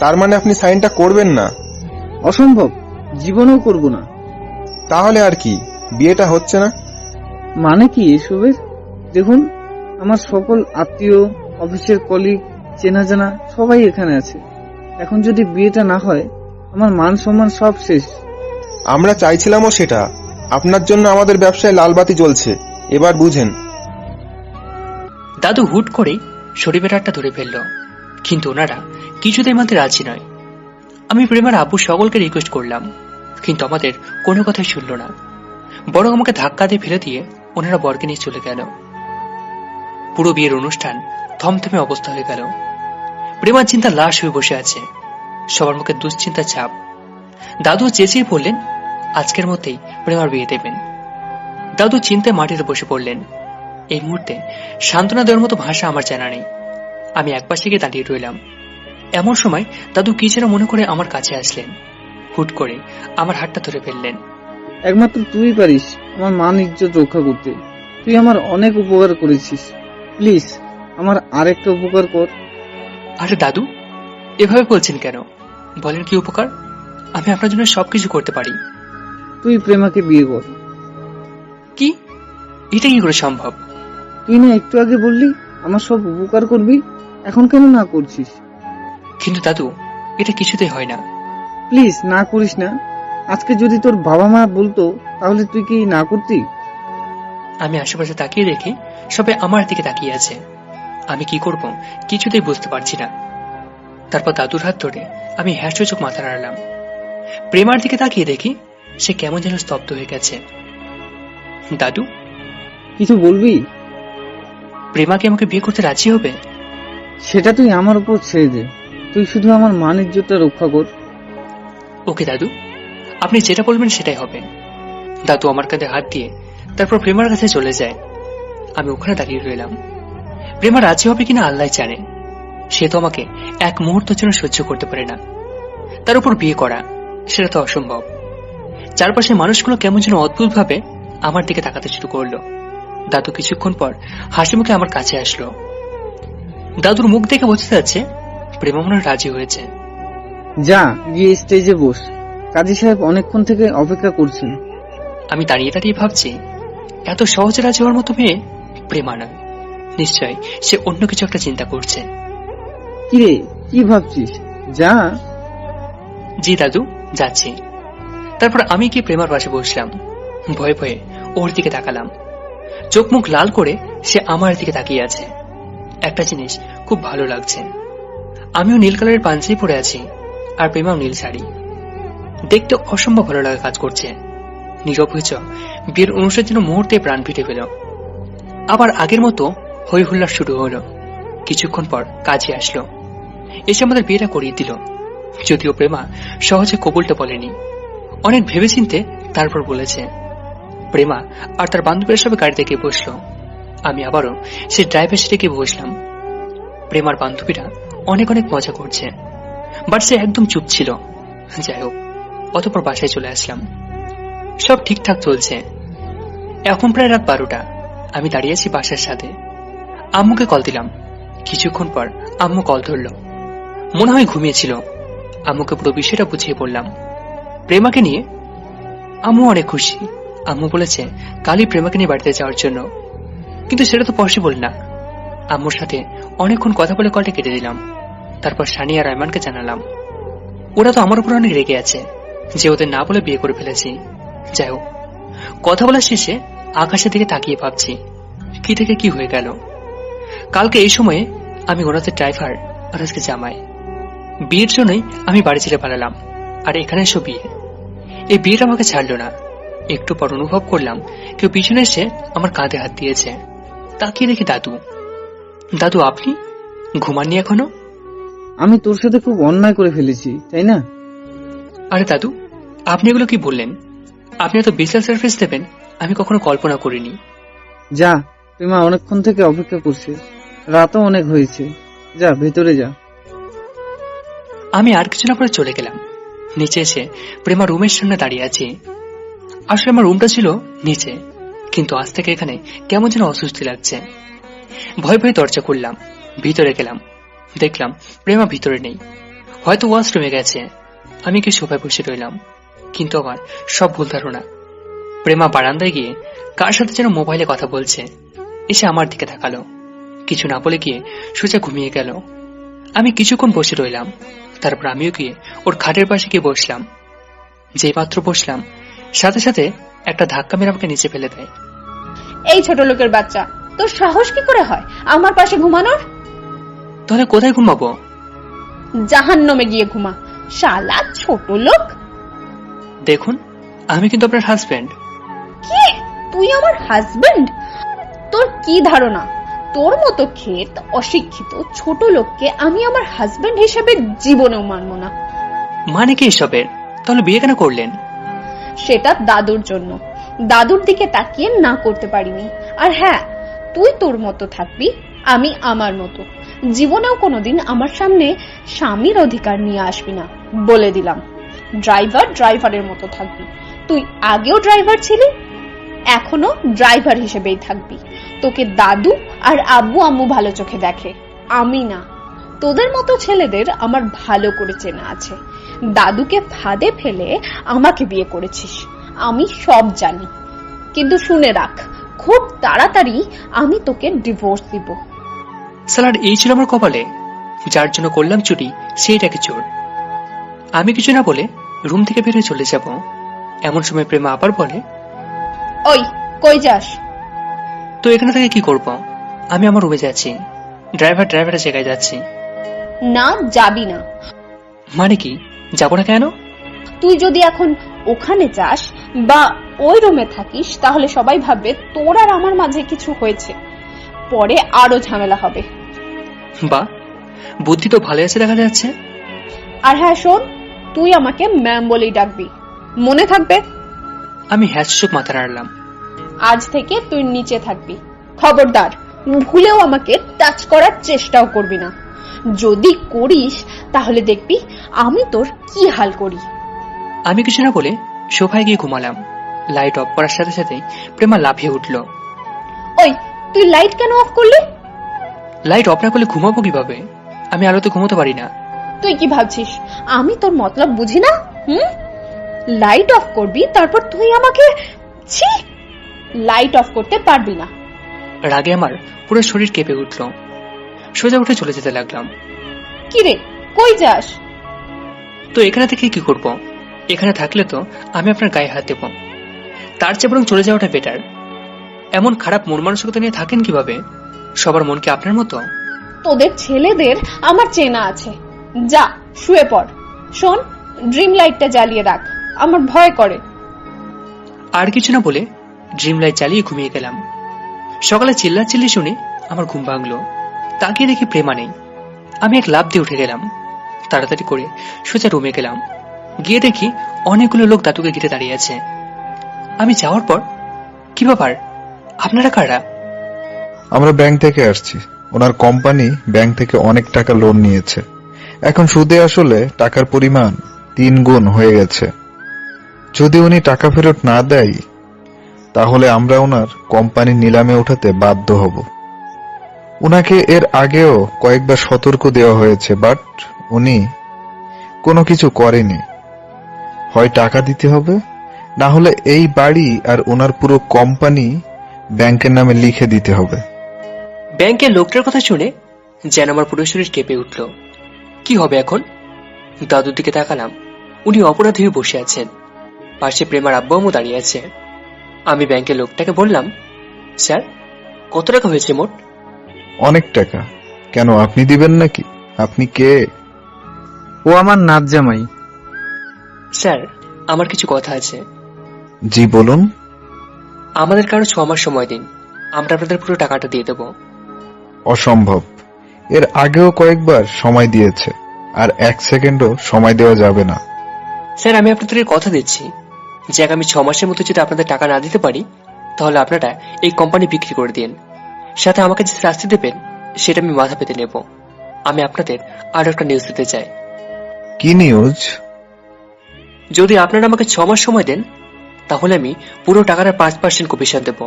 তার মানে আপনি সাইনটা করবেন না? অসম্ভব, জীবনেও করব না। তাহলে আর কি, বিয়েটা হচ্ছে না? মানে কি এসবের? দেখুন, আমার সকল আত্মীয়, অফিসের কলিগ, চেনা জানা সবাই এখানে আছে। এখন যদি বিয়েটা না হয় আমার মান সম্মান সব শেষ। আমরা চাইছিলামও সেটা। আপনার জন্য আমাদের ব্যবসায় লালবাতি জ্বলছে, এবার বুঝেন। দাদু হুট করে শরীফের হাতটা ধরে ফেলল, কিন্তু ওনারা কিছুতেই মানতে রাজি নয়। আমি প্রেমার আব্বু সকলকে রিকোয়েস্ট করলাম, কিন্তু আমাদের কোনো কথাই শুনল না। বরং আমাকে ধাক্কা দিয়ে ফেলে দিয়ে ওনারা বরকে নিয়ে চলে গেল। পুরো বিয়ের অনুষ্ঠান থমথমে অবস্থা হয়ে গেল। প্রেমার চিন্তা লাশ হয়ে বসে আছে, সবার মুখে দুশ্চিন্তার ছাপ। দাদু চেঁচিয়ে বললেন, আজকের মধ্যেই প্রেমার বিয়ে দেবেন। দাদু চিন্তায় মাটিতে বসে পড়লেন। এই মুহূর্তে সান্ত্বনা দেওয়ার মতো ভাষা আমার জানা নেই। আমি একপাশে গিয়ে দাঁড়িয়ে রইলাম। এমন সময় দাদু কি যেন মনে করে আমার কাছে আসলেন। হুট করে আমার হাতটা ধরে ফেললেন। একমাত্র তুই পারিস আমার মান ইজ্জত রক্ষা করতে। তুই আমার অনেক উপকার করেছিস। প্লিজ আমার আরেকটা উপকার কর। আরে দাদু, এভাবে বলছেন কেন? বলেন কি উপকার? আমি আপনার জন্য সবকিছু করতে পারি। তুই প্রেমাকে বিয়ে কর। কি? এটা কি করে সম্ভব? তুই না একটু আগে বললি আমার সব উপকার করবি, এখন কেন না করছিস? কিন্তু দাদু, এটা কিছুতেই হয় না। প্লিজ না করিস না। আজকে যদি তোর বাবা মা বলতো তাহলে তুই কি না করতি? আমি আশেপাশে তাকিয়ে দেখি সবাই আমার দিকে তাকিয়ে আছে। আমি কি করব কিছুতেই বুঝতে পারছি না। তারপর দাদুর হাত ধরে আমি হ্যাঁচোচোখ মাথা নাড়লাম। প্রেমার দিকে তাকিয়ে দেখি সে কেমন যেন স্তব্ধ হয়ে গেছে। দাদু, কিছু বলবি? প্রেমাকে আমাকে বিয়ে করতে রাজি হবে? সেটা তুই আমার উপর ছেড়ে দে। তুই শুধু আমার মান ইজ্জতটা রক্ষা কর। ওকে দাদু, আপনি যেটা বলবেন সেটাই হবে। দাদু আমার কাঁধে হাত দিয়ে তারপর প্রেমার কাছে চলে যায়। আমি ওখানে দাঁড়িয়ে রইলাম। প্রেমা রাজি হবে কিনা আল্লাহ জানে। সে তো আমাকে এক মুহূর্তের জন্য সহ্য করতে পারে না, তার উপর বিয়ে করা সেটা তো অসম্ভব। চারপাশে মানুষগুলো কেমন যেন অদ্ভুত ভাবে আমার দিকে তাকাতে শুরু করলো। দাদু কিছুক্ষণ পর হাসি মুখে আমার কাছে আসলো। দাদুর মুখ দেখে বোঝা যাচ্ছে প্রেমা মনে হয় রাজি হয়েছে। যা গিয়ে স্টেজে বস, কাজী সাহেব অনেকক্ষণ থেকে অপেক্ষা করছেন। আমি দাঁড়িয়ে দাঁড়িয়ে ভাবছি, এত সহজে রাজি হওয়ার মতো মেয়ে প্রেমা নয়। নিশ্চয় সে অন্য কিছু একটা চিন্তা করছে। কিরে, কি ভাবছিস? যা। জি দাদু, যাচ্ছি। তারপর আমি কি প্রেমার পাশে বসলাম। ভয়ে ভয়ে ওর দিকে তাকালাম। চোখ মুখ লাল করে সে আমার দিকে তাকিয়ে আছে। একটা জিনিস খুব ভালো লাগছে, আমিও নীল কালারের পাঞ্জাবি পরে আছি আর প্রেমাও নীল শাড়ি। দেখতে অসম্ভব ভালো লাগা কাজ করছে। নীরব হয়েছ বিয়ের অনুষ্ঠানের জন্য মুহূর্তে প্রাণ ফিটে পেল। আবার আগের মতো হই হুল্লার শুরু হলো। কিছুক্ষণ পর কাজে আসলো, এসে আমাদের বিয়েটা করিয়ে দিল। যদিও প্রেমা সহজে কবুলটা বলেনি, অনেক ভেবেচিন্তে তারপর বলেছে। প্রেমা আর তার বান্ধবীরা সবাই গাড়িতে গিয়ে বসলো। আমি আবারও সে ড্রাইভার সিটে গিয়ে বসলাম। প্রেমার বান্ধবীরা অনেক অনেক মজা করছে, বাট সে একদম চুপ ছিল। যাই হোক, অতঃপর বাসায় চলে আসলাম। সব ঠিকঠাক চলছে। এখন প্রায় রাত 12টা। আমি দাঁড়িয়ে আছি বাসার সাথে। আম্মুকে কল দিলাম। কিছুক্ষণ পর আম্মু কল ধরলো। মনে হয় ঘুমিয়েছিল। আম্মুকে পুরো বিষয়টা বুঝিয়ে বললাম। প্রেমাকে নিয়ে আম্মু অনেক খুশি। আম্মু বলেছে কালই প্রেমাকে নিয়ে বাড়িতে যাওয়ার জন্য, কিন্তু সেটা তো পসিবল না। আম্মুর সাথে অনেকক্ষণ কথা বলে কলটা কেটে দিলাম। তারপর সানি আর আয়মানকে জানালাম। ওরা তো আমার উপর অনেক রেগে আছে যে ওদের না বলে বিয়ে করে ফেলেছি। যাই হোক, কথা বলার শেষে আকাশের দিকে তাকিয়ে ভাবছি কি থেকে কি হয়ে গেল। কালকে এই সময়ে আমি ওনাদের ড্রাইভার আর আজকে জামাই। বিয়ের জন্যই আমি বাড়ি ছেড়ে পালালাম, আর এখানে এসে বিয়ে। এই বিয়েটা আমাকে ছাড়লো না। একটু পর অনুভব করলাম কেউ পিছনে এসে আমার কাঁধে হাত দিয়েছে। তাকিয়ে দেখি দাদু। দাদু, আপনি ঘুমাননি এখনো? আমি তোর সাথে খুব অন্যায় করে ফেলেছি, তাই না? আরে দাদু, আপনি এগুলো কি বললেন? আপনি এত বিশাল সার্ভিস দেবেন আমি কখনো কল্পনা করিনি। যা, প্রেমা অনেকক্ষণ থেকে অপেক্ষা করছে, রাতও অনেক হয়েছে। যা, ভেতরে যা। আমি আর কিছু না করে চলে গেলাম। নিচে এসে প্রেমা রুমের সামনে দাঁড়িয়ে আছি। আসলে আমার রুমটা ছিল নিচে, কিন্তু আজ থেকে এখানে কেমন যেন অস্বস্তি লাগছে। ভয় ভয়ে দরজা খুললাম, ভিতরে গেলাম। দেখলাম প্রেমা ভিতরে নেই, হয়তো ওয়াশরুমে গেছে। আমি কি সোফায় বসে রইলাম, কিন্তু আমার সব ভুল ধারণা। প্রেমা বারান্দায় গিয়ে কার সাথে যেন মোবাইলে কথা বলছে। এসে আমার দিকে তাকালো, কিছু না বলে গিয়ে সোজা ঘুমিয়ে গেল। আমি কিছুক্ষণ বসে রইলাম। তারপর আমিও গিয়ে ওর খাটের পাশে গিয়ে বসলাম। যেই মাত্র বসলাম, সাথে সাথে একটা ধাক্কা মেরে আমাকে নিচে ফেলে দেয়। এই ছোট লোকের বাচ্চা, তোর সাহস কি করে হয় আমার পাশে ঘুমানোর? তাহলে কোথায় ঘুমাবো? জাহান্নামে গিয়ে ঘুমা, শালা ছোট লোক। দেখুন, আমি কিন্তু আপনার হাজবেন্ড। কি? তুই আমার হাজবেন্ড? তোর কি ধারণা? তোর মতো ক্ষেত অশিক্ষিত ছোট লোককে আমি আমার হাজবেন্ড হিসেবে জীবনেও মানব না। মানে কি এসবের? তাহলে বিয়ে কেন করলেন? সেটা দাদুর জন্য। দাদুর দিকে তাকিয়ে না করতে পারিনি। আর হ্যাঁ, তুই তোর মতো থাকবি, আমি আমার মতো। জীবনেও কোনোদিন আমার সামনে স্বামীর অধিকার নিয়ে আসবি না, বলে দিলাম। ড্রাইভার ড্রাইভারের মতো থাকবি। তুই আগেও ড্রাইভার ছিলি, এখনো ড্রাইভার হিসেবেই থাকবি। তোকে দাদু আর আব্বু আম্মু ভালো চোখে দেখে, আমি না। তোদের মতো ছেলেদের আমার ভালো করে চেনা আছে। দাদুকে ফাঁদে ফেলে আমাকে বিয়ে করেছিস, আমি সব জানি। কিন্তু শুনে রাখ, খুব তাড়াতাড়ি আমি তোকে ডিভোর্স দিব। সালার এই ছিল আমার কপালে। যার জন্য করলাম চুরি, সেইটাকে চোর। আমি কিছু না বলে রুম থেকে বেরিয়ে চলে যাব। এমন সময় প্রেমা আবার বলে, ওই কই যাস? তো এখানে থেকে কি করব? আমি আমার রুমে যাচ্ছি। ড্রাইভারের জায়গায় যাচ্ছি। না, যাবি না। মানে কি যাব না কেন? তুই যদি এখন ওখানে যাস বা ওই রুমে থাকিস, তাহলে সবাই ভাববে তোর আর আমার মাঝে কিছু হয়েছে। পরে আরো ঝামেলা হবে। বা, বুদ্ধি তো ভালো আছে দেখা যাচ্ছে। আর হ্যাঁ শোন, তুই আমাকে ম্যাম বলেই ডাকবি, মনে থাকবে। আমি হ্যাঁচুক মাথা নাড়লাম। আজ থেকে তুই নিচে থাকবি, খবরদার ভুলেও আমাকে টাচ করার চেষ্টাও করবি না। যদি করিস তাহলে দেখবি আমি তোর কি হাল করি। আমি কিছু না বলে সোফায় গিয়ে ঘুমালাম। লাইট অফ করার সাথে সাথে প্রেমা লাফিয়ে উঠল। ওই, তুই লাইট কেন অফ করলি? লাইট অফ না করলে ঘুমাবো কিভাবে? আমি আলোতে ঘুমোতে পারি না। তুই কি ভাবছিস আমি তোর মতলব বুঝি না? লাইট অফ করবি, তারপর তুই আমাকে ছি, লাইট অফ করতে পারবি না। রাগে আমার পুরো শরীর কেঁপে উঠল। সোজা উঠে চলে যেতে লাগলাম। কি রে, কই যাস? তো এখানে থেকে কি করব? এখানে থাকলে তো আমি আপনার গায়ে হাত দেব। তার চেয়ে বরং চলে যাওয়াটা বেটার। এমন খারাপ মন মানসিকতা নিয়ে থাকেন কিভাবে? সবার মন কি আপনার মতো? তোদের ছেলেদের আমার চেনা আছে। যা, শুয়ে পড়। শোন, ড্রিম লাইটটা জ্বালিয়ে রাখ, আমার ভয় করে। আর কিছু না বলে ড্রিম লাইট জ্বালিয়ে ঘুমিয়ে গেলাম। সকালে চিল্লাচিল্লি শুনে আমার ঘুম ভাঙলো। তাকিয়ে দেখি প্রেমা নেই। আমি এক লাফ দিয়ে উঠে গেলাম। তাড়াতাড়ি করে সোজা রুমে গেলাম। গিয়ে দেখি অনেকগুলো লোক দাদুকে ঘিরে দাঁড়িয়ে আছে। আমি যাওয়ার পর, কি ব্যাপার, আপনারা কারা? আমরা ব্যাংক থেকে আসছি। ওনার কোম্পানি ব্যাংক থেকে অনেক টাকা লোন নিয়েছে। এখন সুদে আসলে টাকার পরিমাণ 3 গুণ হয়ে গেছে। যদি উনি টাকা ফেরত না দেয় তাহলে আমরা ওনার কোম্পানি নিলামে ওঠাতে বাধ্য হব। উনাকে এর আগেও কয়েকবার সতর্ক দেওয়া হয়েছে, বাট উনি কোনো কিছু করেনি। হয় টাকা দিতে হবে, না হলে এই বাড়ি আর ওনার পুরো কোম্পানি ব্যাংকের নামে লিখে দিতে হবে। ব্যাংকের লোকটার কথা শুনে যেন আমার পুরো শরীর কেঁপে উঠল। কি হবে এখন? দাদুর দিকে তাকালাম, উনি অপরাধী হয়ে বসে আছেন। পাশে প্রেমার আব্বু আম্মু দাঁড়িয়ে আছে। আমি ব্যাংকের লোকটাকে বললাম, স্যার কত টাকা হয়েছে মোট? অনেক টাকা। কেন, আপনি দিবেন নাকি? আপনি কে? ও আমার নাত জামাই। স্যার আমার কিছু কথা আছে। জি বলুন। আমাদের কারো 6 মাস সময় দিন, আমরা আপনাদের পুরো টাকাটা দিয়ে দেব। অসম্ভব। এর আগেও কয়েকবার সময় দিয়েছে, আর 1 সেকেন্ডও সময় দেওয়া যাবে না। স্যার আমি আপনাদের কথা দিচ্ছি যে আগামী 6 মাসের মধ্যে যদি আপনাদের টাকা না দিতে পারি তাহলে আপনারা এই কোম্পানি বিক্রি করে দিন। সাথে আমাকে যে শাস্তি দেবেন সেটা আমি মাথা পেতে নেব। আমি আপনাদের আরো একটা নিউজ দিতে চাই। কি নিউজ? যদি আপনারা আমাকে 6 মাস সময় দেন তাহলে আমি পুরো টাকার 5% কমিশন দেব।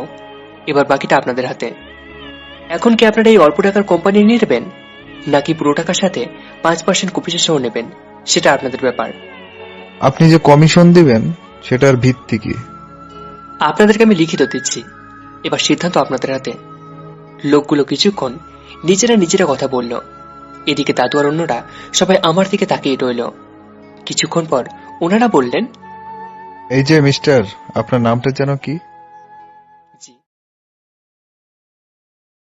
এবার বাকিটা আপনাদের হাতে। এখন কি আপনারা এই অল্প টাকার কোম্পানি নিয়ে নেবেন নাকি পুরো টাকার সাথে 5% কমিশন সহ নেবেন, সেটা আপনাদের ব্যাপার। আপনি যে কমিশন দিবেন সেটার ভিত্তি কি? আপনাদেরকে আমি লিখিত দিচ্ছি, এবার সিদ্ধান্ত আপনাদের হাতে। লোকগুলো কিছুক্ষণ নিজেরা কথা বলল। এদিকে দাদু আর অন্যরা সবাই আমার দিকে তাকিয়ে রইল। কিছুক্ষণ পর ওনারা বললেন, এই যে মিস্টার, আপনার নামটা যেন কি?